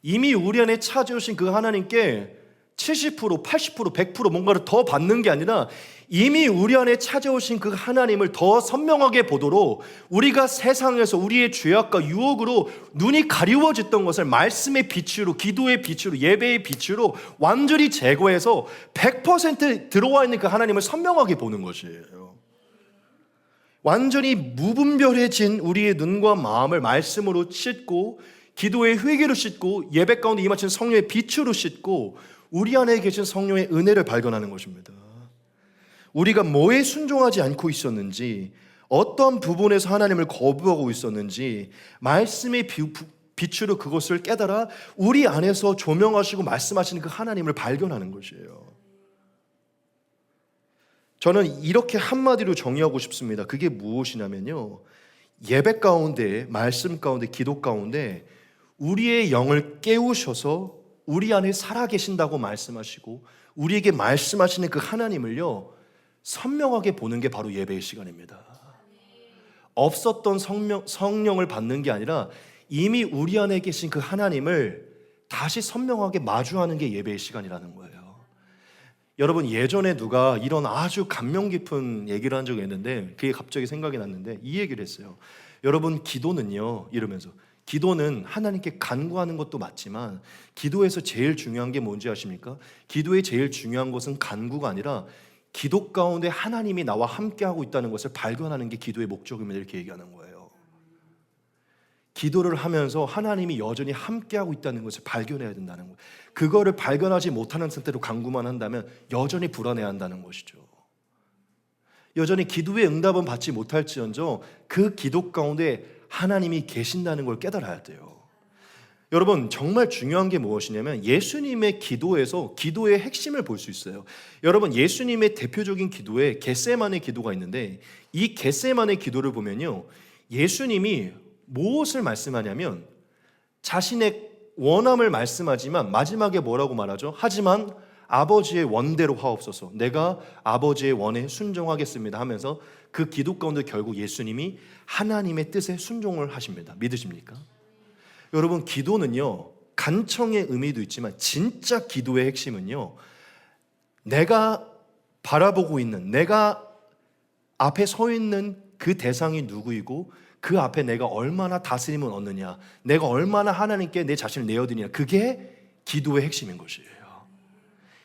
이미 우리 안에 찾아오신 그 하나님께 70%, 80%, 100% 뭔가를 더 받는 게 아니라 이미 우리 안에 찾아오신 그 하나님을 더 선명하게 보도록 우리가 세상에서 우리의 죄악과 유혹으로 눈이 가리워졌던 것을 말씀의 빛으로, 기도의 빛으로, 예배의 빛으로 완전히 제거해서 100% 들어와 있는 그 하나님을 선명하게 보는 것이에요. 완전히 무분별해진 우리의 눈과 마음을 말씀으로 씻고, 기도의 회개로 씻고, 예배 가운데 임하신 성령의 빛으로 씻고, 우리 안에 계신 성령의 은혜를 발견하는 것입니다. 우리가 뭐에 순종하지 않고 있었는지, 어떤 부분에서 하나님을 거부하고 있었는지 말씀의 빛으로 그것을 깨달아 우리 안에서 조명하시고 말씀하시는 그 하나님을 발견하는 것이에요. 저는 이렇게 한마디로 정의하고 싶습니다. 그게 무엇이냐면요, 예배 가운데, 말씀 가운데, 기도 가운데 우리의 영을 깨우셔서 우리 안에 살아계신다고 말씀하시고 우리에게 말씀하시는 그 하나님을요, 선명하게 보는 게 바로 예배의 시간입니다. 없었던 성령을 받는 게 아니라 이미 우리 안에 계신 그 하나님을 다시 선명하게 마주하는 게 예배의 시간이라는 거예요. 여러분, 예전에 누가 이런 아주 감명 깊은 얘기를 한 적이 있는데 그게 갑자기 생각이 났는데 이 얘기를 했어요. 여러분, 기도는요, 이러면서, 기도는 하나님께 간구하는 것도 맞지만 기도에서 제일 중요한 게 뭔지 아십니까? 기도의 제일 중요한 것은 간구가 아니라 기도 가운데 하나님이 나와 함께하고 있다는 것을 발견하는 게 기도의 목적입니다. 이렇게 얘기하는 거예요. 기도를 하면서 하나님이 여전히 함께하고 있다는 것을 발견해야 된다는 거예요. 그거를 발견하지 못하는 상태로 간구만 한다면 여전히 불안해한다는 것이죠. 여전히 기도의 응답은 받지 못할지언정 그 기도 가운데 하나님이 계신다는 걸 깨달아야 돼요. 여러분, 정말 중요한 게 무엇이냐면 예수님의 기도에서 기도의 핵심을 볼 수 있어요. 여러분, 예수님의 대표적인 기도에 겟세마네 기도가 있는데 이 겟세마네 기도를 보면요, 예수님이 무엇을 말씀하냐면 자신의 원함을 말씀하지만 마지막에 뭐라고 말하죠? 하지만 아버지의 원대로 하옵소서, 내가 아버지의 원에 순종하겠습니다 하면서 그 기도 가운데 결국 예수님이 하나님의 뜻에 순종을 하십니다. 믿으십니까? 여러분, 기도는요, 간청의 의미도 있지만 진짜 기도의 핵심은요, 내가 바라보고 있는, 내가 앞에 서 있는 그 대상이 누구이고 그 앞에 내가 얼마나 다스림을 얻느냐, 내가 얼마나 하나님께 내 자신을 내어드리냐, 그게 기도의 핵심인 것이에요.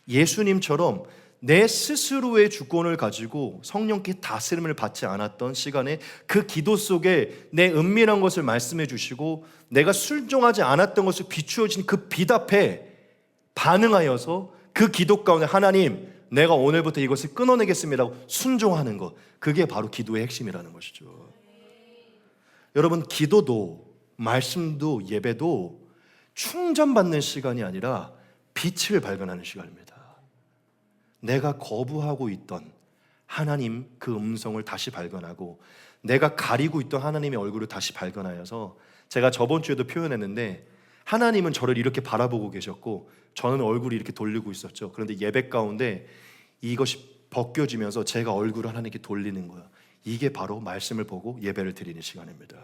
예수님처럼 내 스스로의 주권을 가지고 성령께 다스림을 받지 않았던 시간에 그 기도 속에 내 은밀한 것을 말씀해 주시고 내가 순종하지 않았던 것을 비추어진 그 빛 앞에 반응하여서 그 기도 가운데 하나님, 내가 오늘부터 이것을 끊어내겠습니다 순종하는 것, 그게 바로 기도의 핵심이라는 것이죠. 여러분, 기도도 말씀도 예배도 충전받는 시간이 아니라 빛을 발견하는 시간입니다. 내가 거부하고 있던 하나님 그 음성을 다시 발견하고 내가 가리고 있던 하나님의 얼굴을 다시 발견하여서 제가 저번 주에도 표현했는데 하나님은 저를 이렇게 바라보고 계셨고 저는 얼굴이 이렇게 돌리고 있었죠. 그런데 예배 가운데 이것이 벗겨지면서 제가 얼굴을 하나님께 돌리는 거예요. 이게 바로 말씀을 보고 예배를 드리는 시간입니다.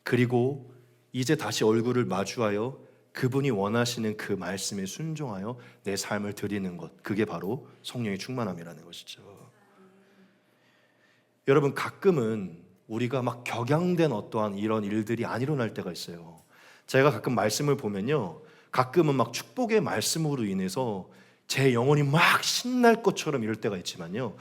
그리고 이제 다시 얼굴을 마주하여 그분이 원하시는 그 말씀에 순종하여 내 삶을 드리는 것, 그게 바로 성령의 충만함이라는 것이죠. 여러분, 가끔은 우리가 막 격양된 어떠한 이런 일들이 안 일어날 때가 있어요. 제가 가끔 말씀을 보면요, 가끔은 막 축복의 말씀으로 인해서 제 영혼이 막 신날 것처럼 이럴 때가 있지만요,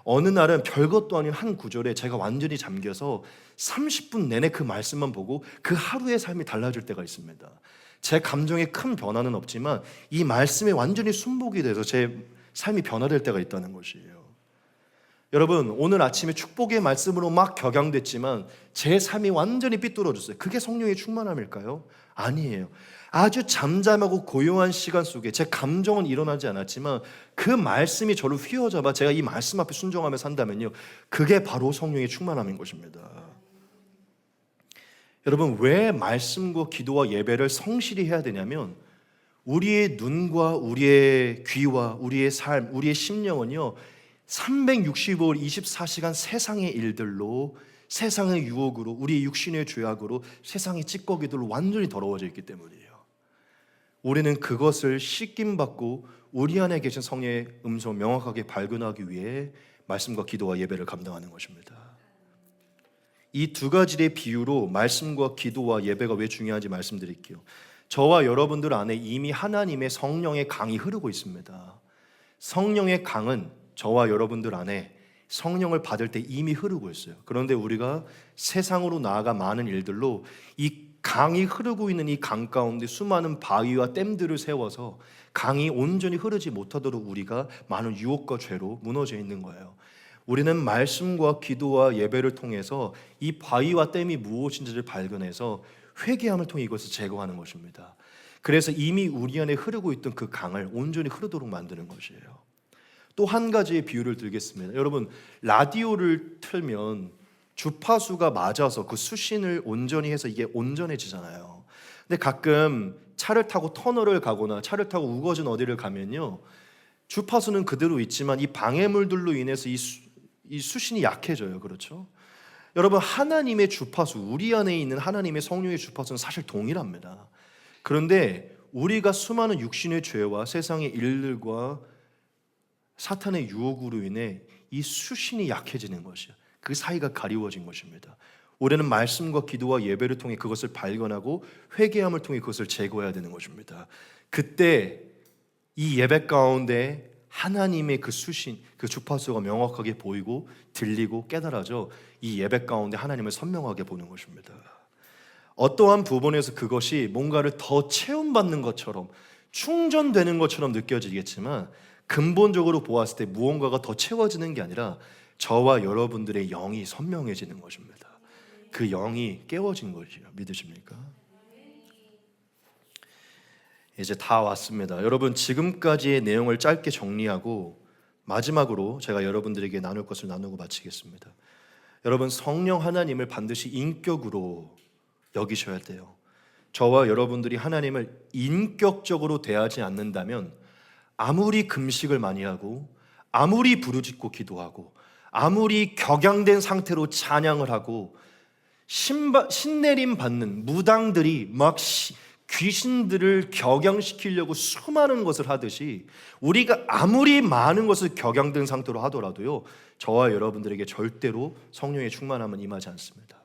어느 날은 별것도 아닌 한 구절에 제가 완전히 잠겨서 30분 내내 그 말씀만 보고 그 하루의 삶이 달라질 때가 있습니다. 제 감정에 큰 변화는 없지만 이 말씀에 완전히 순복이 돼서 제 삶이 변화될 때가 있다는 것이에요. 여러분, 오늘 아침에 축복의 말씀으로 막 격양됐지만 제 삶이 완전히 삐뚤어졌어요. 그게 성령의 충만함일까요? 아니에요. 아주 잠잠하고 고요한 시간 속에 제 감정은 일어나지 않았지만 그 말씀이 저를 휘어잡아 제가 이 말씀 앞에 순종하며 산다면요, 그게 바로 성령의 충만함인 것입니다. 여러분, 왜 말씀과 기도와 예배를 성실히 해야 되냐면 우리의 눈과 우리의 귀와 우리의 삶, 우리의 심령은요 365일 24시간 세상의 일들로, 세상의 유혹으로, 우리의 육신의 죄악으로, 세상의 찌꺼기들로 완전히 더러워져 있기 때문이에요. 우리는 그것을 씻김받고 우리 안에 계신 성령의 음성을 명확하게 발견하기 위해 말씀과 기도와 예배를 감당하는 것입니다. 이 두 가지의 비유로 말씀과 기도와 예배가 왜 중요한지 말씀드릴게요. 저와 여러분들 안에 이미 하나님의 성령의 강이 흐르고 있습니다. 성령의 강은 저와 여러분들 안에 성령을 받을 때 이미 흐르고 있어요. 그런데 우리가 세상으로 나아가 많은 일들로 이 강이 흐르고 있는 이 강 가운데 수많은 바위와 댐들을 세워서 강이 온전히 흐르지 못하도록 우리가 많은 유혹과 죄로 무너져 있는 거예요. 우리는 말씀과 기도와 예배를 통해서 이 바위와 댐이 무엇인지를 발견해서 회개함을 통해 이것을 제거하는 것입니다. 그래서 이미 우리 안에 흐르고 있던 그 강을 온전히 흐르도록 만드는 것이에요. 또 한 가지의 비유를 들겠습니다. 여러분, 라디오를 틀면 주파수가 맞아서 그 수신을 온전히 해서 이게 온전해지잖아요. 근데 가끔 차를 타고 터널을 가거나 차를 타고 우거진 어디를 가면요, 주파수는 그대로 있지만 이 방해물들로 인해서 이 수신이 약해져요. 그렇죠? 여러분, 하나님의 주파수, 우리 안에 있는 하나님의 성령의 주파수는 사실 동일합니다. 그런데 우리가 수많은 육신의 죄와 세상의 일들과 사탄의 유혹으로 인해 이 수신이 약해지는 것이야. 그 사이가 가리워진 것입니다. 우리는 말씀과 기도와 예배를 통해 그것을 발견하고 회개함을 통해 그것을 제거해야 되는 것입니다. 그때 이 예배 가운데 하나님의 그 수신, 그 주파수가 명확하게 보이고 들리고 깨달아져 이 예배 가운데 하나님을 선명하게 보는 것입니다. 어떠한 부분에서 그것이 뭔가를 더 체험받는 것처럼 충전되는 것처럼 느껴지겠지만 근본적으로 보았을 때 무언가가 더 채워지는 게 아니라 저와 여러분들의 영이 선명해지는 것입니다. 그 영이 깨워진 것이요. 믿으십니까? 이제 다 왔습니다. 여러분, 지금까지의 내용을 짧게 정리하고 마지막으로 제가 여러분들에게 나눌 것을 나누고 마치겠습니다. 여러분, 성령 하나님을 반드시 인격으로 여기셔야 돼요. 저와 여러분들이 하나님을 인격적으로 대하지 않는다면 아무리 금식을 많이 하고 아무리 부르짖고 기도하고 아무리 격양된 상태로 찬양을 하고 신내림 받는 무당들이 막 귀신들을 격양시키려고 수많은 것을 하듯이 우리가 아무리 많은 것을 격양된 상태로 하더라도요, 저와 여러분들에게 절대로 성령의 충만함은 임하지 않습니다.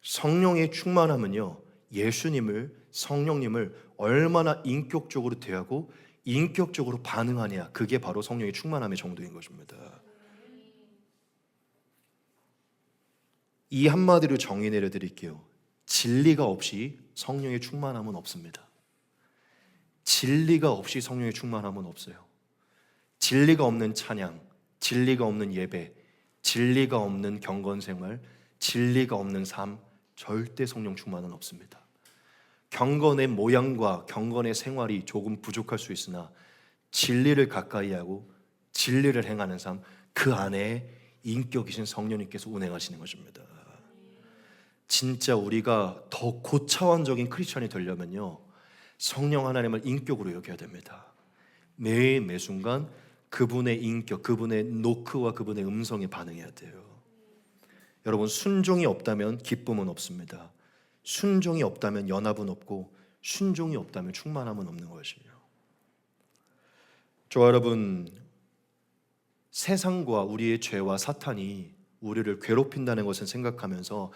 성령의 충만함은요, 예수님을, 성령님을 얼마나 인격적으로 대하고 인격적으로 반응하냐, 그게 바로 성령의 충만함의 정도인 것입니다. 이 한마디로 정의 내려드릴게요. 진리가 없이 성령의 충만함은 없습니다. 진리가 없이 성령의 충만함은 없어요. 진리가 없는 찬양, 진리가 없는 예배, 진리가 없는 경건생활, 진리가 없는 삶, 절대 성령 충만은 없습니다. 경건의 모양과 경건의 생활이 조금 부족할 수 있으나 진리를 가까이 하고 진리를 행하는 삶, 그 안에 인격이신 성령님께서 운행하시는 것입니다. 진짜 우리가 더 고차원적인 크리스천이 되려면요, 성령 하나님을 인격으로 여겨야 됩니다. 매 순간 그분의 인격, 그분의 노크와 그분의 음성에 반응해야 돼요. 여러분, 순종이 없다면 기쁨은 없습니다. 순종이 없다면 연합은 없고, 순종이 없다면 충만함은 없는 것이에요. 저 여러분, 세상과 우리의 죄와 사탄이 우리를 괴롭힌다는 것을 생각하면서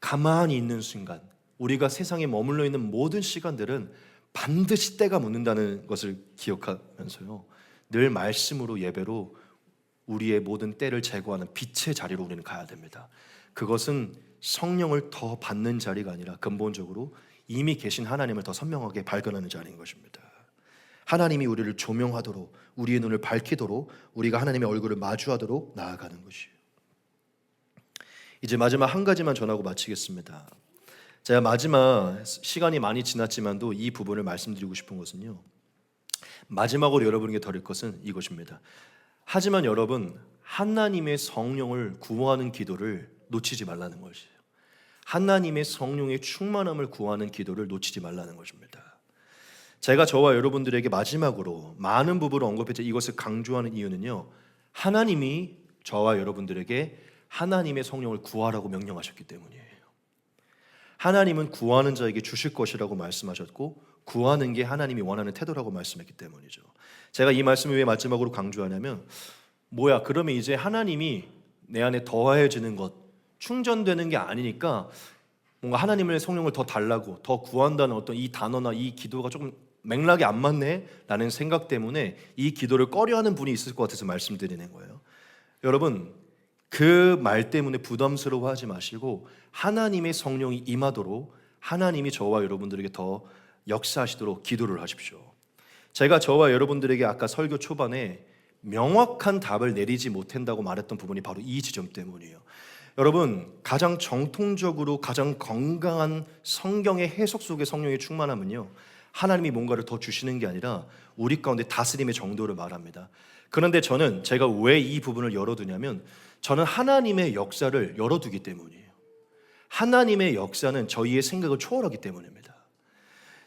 가만히 있는 순간, 우리가 세상에 머물러 있는 모든 시간들은 반드시 때가 묻는다는 것을 기억하면서요, 늘 말씀으로 예배로 우리의 모든 때를 제거하는 빛의 자리로 우리는 가야 됩니다. 그것은 성령을 더 받는 자리가 아니라 근본적으로 이미 계신 하나님을 더 선명하게 발견하는 자리인 것입니다. 하나님이 우리를 조명하도록, 우리의 눈을 밝히도록, 우리가 하나님의 얼굴을 마주하도록 나아가는 것이에요. 이제 마지막 한 가지만 전하고 마치겠습니다. 제가 마지막 시간이 많이 지났지만도 이 부분을 말씀드리고 싶은 것은요, 마지막으로 여러분에게 드릴 것은 이것입니다. 하지만 여러분, 하나님의 성령을 구하는 기도를 놓치지 말라는 것이에요. 하나님의 성령의 충만함을 구하는 기도를 놓치지 말라는 것입니다. 제가 저와 여러분들에게 마지막으로 많은 부분을 언급해서 이것을 강조하는 이유는요, 하나님이 저와 여러분들에게 하나님의 성령을 구하라고 명령하셨기 때문이에요. 하나님은 구하는 자에게 주실 것이라고 말씀하셨고, 구하는 게 하나님이 원하는 태도라고 말씀했기 때문이죠. 제가 이 말씀을 왜 마지막으로 강조하냐면, 그러면 이제 하나님이 내 안에 더해지는 것, 충전되는 게 아니니까 뭔가 하나님의 성령을 더 달라고, 더 구한다는 어떤 이 단어나 이 기도가 조금 맥락이 안 맞네 라는 생각 때문에 이 기도를 꺼려하는 분이 있을 것 같아서 말씀드리는 거예요. 여러분, 그 말 때문에 부담스러워하지 마시고 하나님의 성령이 임하도록, 하나님이 저와 여러분들에게 더 역사하시도록 기도를 하십시오. 제가 저와 여러분들에게 아까 설교 초반에 명확한 답을 내리지 못한다고 말했던 부분이 바로 이 지점 때문이에요. 여러분, 가장 정통적으로 가장 건강한 성경의 해석 속의 성령의 충만함은요, 하나님이 뭔가를 더 주시는 게 아니라 우리 가운데 다스림의 정도를 말합니다. 그런데 제가 왜 이 부분을 열어두냐면, 저는 하나님의 역사를 열어두기 때문이에요. 하나님의 역사는 저희의 생각을 초월하기 때문입니다.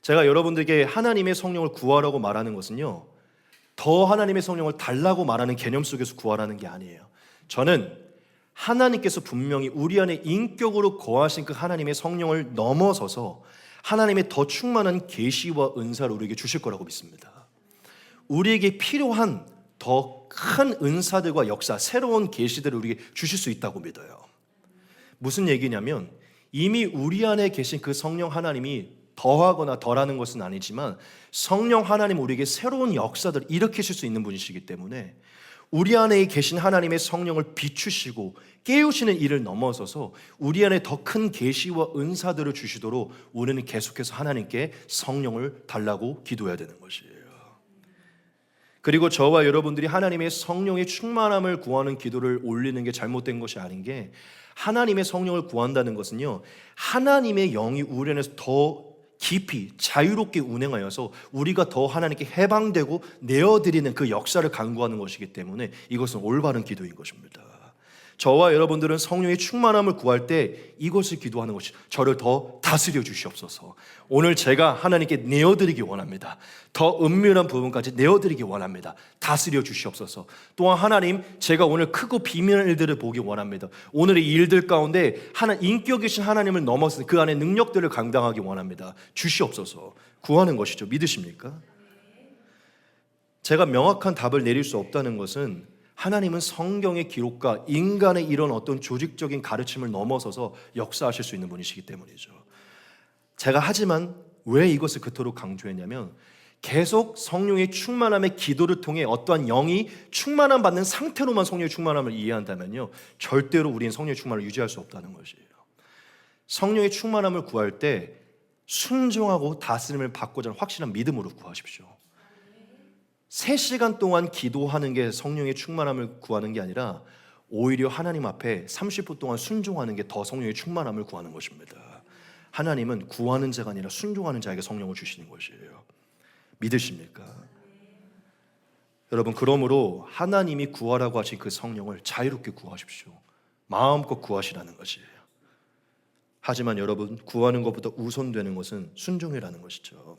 제가 여러분들에게 하나님의 성령을 구하라고 말하는 것은요, 더 하나님의 성령을 달라고 말하는 개념 속에서 구하라는 게 아니에요. 저는 하나님께서 분명히 우리 안에 인격으로 거하신 그 하나님의 성령을 넘어서서 하나님의 더 충만한 계시와 은사를 우리에게 주실 거라고 믿습니다. 우리에게 필요한 더 큰 은사들과 역사, 새로운 계시들을 우리에게 주실 수 있다고 믿어요. 무슨 얘기냐면, 이미 우리 안에 계신 그 성령 하나님이 더하거나 덜하는 것은 아니지만 성령 하나님 우리에게 새로운 역사들을 일으키실 수 있는 분이시기 때문에 우리 안에 계신 하나님의 성령을 비추시고 깨우시는 일을 넘어서서 우리 안에 더 큰 계시와 은사들을 주시도록 우리는 계속해서 하나님께 성령을 달라고 기도해야 되는 것이에요. 그리고 저와 여러분들이 하나님의 성령의 충만함을 구하는 기도를 올리는 게 잘못된 것이 아닌 게, 하나님의 성령을 구한다는 것은요, 하나님의 영이 우리 안에서 더 깊이 자유롭게 운행하여서 우리가 더 하나님께 해방되고 내어드리는 그 역사를 간구하는 것이기 때문에 이것은 올바른 기도인 것입니다. 저와 여러분들은 성령의 충만함을 구할 때 이것을 기도하는 것이, 저를 더 다스려 주시옵소서. 오늘 제가 하나님께 내어드리기 원합니다. 더 은밀한 부분까지 내어드리기 원합니다. 다스려 주시옵소서. 또한 하나님, 제가 오늘 크고 비밀한 일들을 보기 원합니다. 오늘의 일들 가운데 인격이신 하나님을 넘어서 그 안에 능력들을 감당하기 원합니다. 주시옵소서. 구하는 것이죠. 믿으십니까? 제가 명확한 답을 내릴 수 없다는 것은, 하나님은 성경의 기록과 인간의 이런 어떤 조직적인 가르침을 넘어서서 역사하실 수 있는 분이시기 때문이죠. 제가 하지만 왜 이것을 그토록 강조했냐면, 계속 성령의 충만함의 기도를 통해 어떠한 영이 충만함 받는 상태로만 성령의 충만함을 이해한다면요, 절대로 우리는 성령의 충만함을 유지할 수 없다는 것이에요. 성령의 충만함을 구할 때 순종하고 다스림을 받고자 하는 확실한 믿음으로 구하십시오. 3시간 동안 기도하는 게 성령의 충만함을 구하는 게 아니라 오히려 하나님 앞에 30분 동안 순종하는 게 더 성령의 충만함을 구하는 것입니다. 하나님은 구하는 자가 아니라 순종하는 자에게 성령을 주시는 것이에요. 믿으십니까? 여러분, 그러므로 하나님이 구하라고 하신 그 성령을 자유롭게 구하십시오. 마음껏 구하시라는 것이에요. 하지만 여러분, 구하는 것보다 우선되는 것은 순종이라는 것이죠.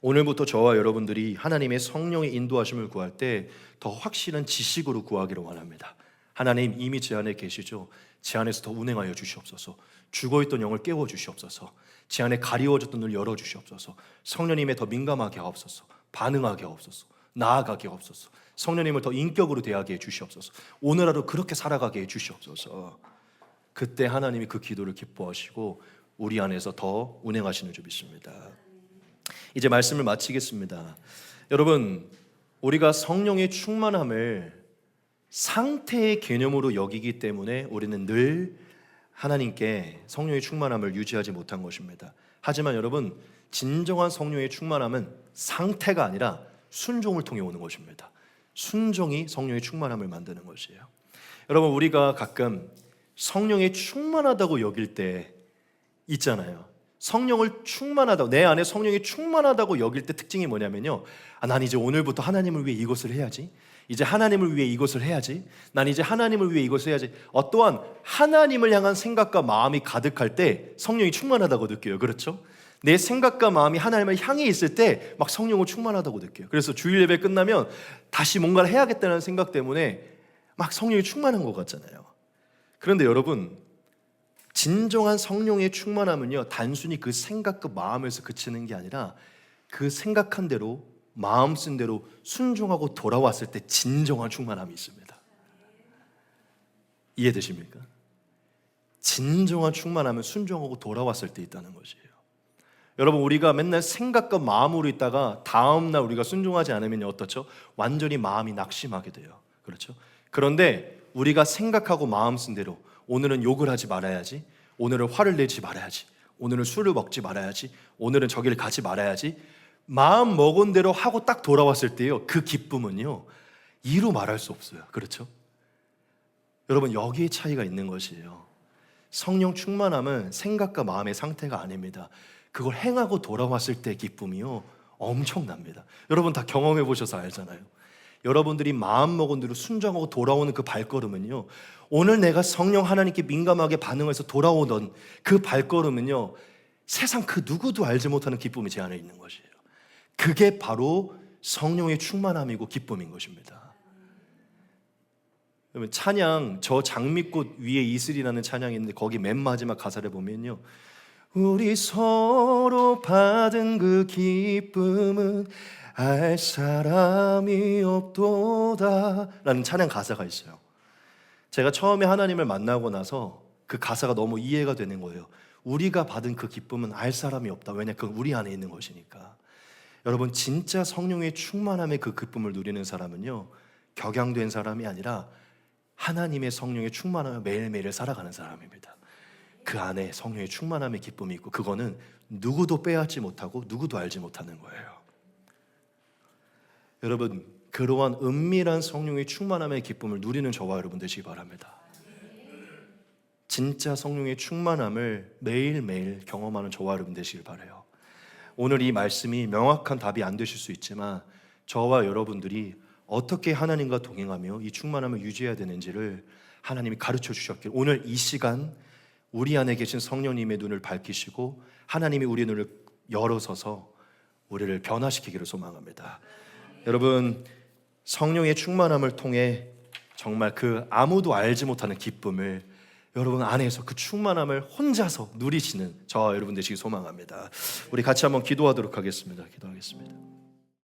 오늘부터 저와 여러분들이 하나님의 성령의 인도하심을 구할 때 더 확실한 지식으로 구하기를 원합니다. 하나님 이미 제 안에 계시죠. 제 안에서 더 운행하여 주시옵소서. 죽어있던 영을 깨워 주시옵소서. 제 안에 가리워졌던 눈을 열어 주시옵소서. 성령님에 더 민감하게 하옵소서. 반응하게 하옵소서. 나아가게 하옵소서. 성령님을 더 인격으로 대하게 해 주시옵소서. 오늘 하루 그렇게 살아가게 해 주시옵소서. 그때 하나님이 그 기도를 기뻐하시고 우리 안에서 더 운행하시는 줄 믿습니다. 이제 말씀을 마치겠습니다. 여러분, 우리가 성령의 충만함을 상태의 개념으로 여기기 때문에 우리는 늘 하나님께 성령의 충만함을 유지하지 못한 것입니다. 하지만 여러분, 진정한 성령의 충만함은 상태가 아니라 순종을 통해 오는 것입니다. 순종이 성령의 충만함을 만드는 것이에요. 여러분, 우리가 가끔 성령이 충만하다고 여길 때 있잖아요. 성령을 충만하다고, 내 안에 성령이 충만하다고 여길 때 특징이 뭐냐면요, 난 이제 오늘부터 하나님을 위해 이것을 해야지, 이제 하나님을 위해 이것을 해야지, 난 이제 하나님을 위해 이것을 해야지, 어떠한 하나님을 향한 생각과 마음이 가득할 때 성령이 충만하다고 느껴요. 그렇죠? 내 생각과 마음이 하나님을 향해 있을 때 막 성령을 충만하다고 느껴요. 그래서 주일 예배 끝나면 다시 뭔가를 해야겠다는 생각 때문에 막 성령이 충만한 것 같잖아요. 그런데 여러분, 진정한 성령의 충만함은요, 단순히 그 생각과 마음에서 그치는 게 아니라 그 생각한 대로 마음 쓴 대로 순종하고 돌아왔을 때 진정한 충만함이 있습니다. 이해되십니까? 진정한 충만함은 순종하고 돌아왔을 때 있다는 것이에요. 여러분, 우리가 맨날 생각과 마음으로 있다가 다음날 우리가 순종하지 않으면 어떻죠? 완전히 마음이 낙심하게 돼요. 그렇죠? 그런데 우리가 생각하고 마음 쓴 대로 오늘은 욕을 하지 말아야지, 오늘은 화를 내지 말아야지, 오늘은 술을 먹지 말아야지, 오늘은 저기를 가지 말아야지, 마음 먹은 대로 하고 딱 돌아왔을 때요, 그 기쁨은요, 이루 말할 수 없어요. 그렇죠? 여러분, 여기에 차이가 있는 것이에요. 성령 충만함은 생각과 마음의 상태가 아닙니다. 그걸 행하고 돌아왔을 때 기쁨이요, 엄청납니다. 여러분 다 경험해 보셔서 알잖아요. 여러분들이 마음 먹은 대로 순종하고 돌아오는 그 발걸음은요, 오늘 내가 성령 하나님께 민감하게 반응해서 돌아오던 그 발걸음은요, 세상 그 누구도 알지 못하는 기쁨이 제 안에 있는 것이에요. 그게 바로 성령의 충만함이고 기쁨인 것입니다. 여러분, 찬양, 저 장미꽃 위에 이슬이라는 찬양이 있는데 거기 맨 마지막 가사를 보면요, 우리 서로 받은 그 기쁨은 알 사람이 없도다 라는 찬양 가사가 있어요. 제가 처음에 하나님을 만나고 나서 그 가사가 너무 이해가 되는 거예요. 우리가 받은 그 기쁨은 알 사람이 없다. 왜냐? 그건 우리 안에 있는 것이니까. 여러분, 진짜 성령의 충만함의 그 기쁨을 누리는 사람은요, 격양된 사람이 아니라 하나님의 성령의 충만함을 매일매일 살아가는 사람입니다. 그 안에 성령의 충만함의 기쁨이 있고, 그거는 누구도 빼앗지 못하고 누구도 알지 못하는 거예요. 여러분, 그러한 은밀한 성령의 충만함의 기쁨을 누리는 저와 여러분 되시기 바랍니다. 진짜 성령의 충만함을 매일매일 경험하는 저와 여러분 되시길 바라요. 오늘 이 말씀이 명확한 답이 안 되실 수 있지만 저와 여러분들이 어떻게 하나님과 동행하며 이 충만함을 유지해야 되는지를 하나님이 가르쳐 주셨길, 오늘 이 시간 우리 안에 계신 성령님의 눈을 밝히시고 하나님이 우리의 눈을 열어서서 우리를 변화시키기를 소망합니다. 여러분, 성령의 충만함을 통해 정말 그 아무도 알지 못하는 기쁨을 여러분 안에서, 그 충만함을 혼자서 누리시는 저와 여러분 되시기 소망합니다. 우리 같이 한번 기도하도록 하겠습니다. 기도하겠습니다.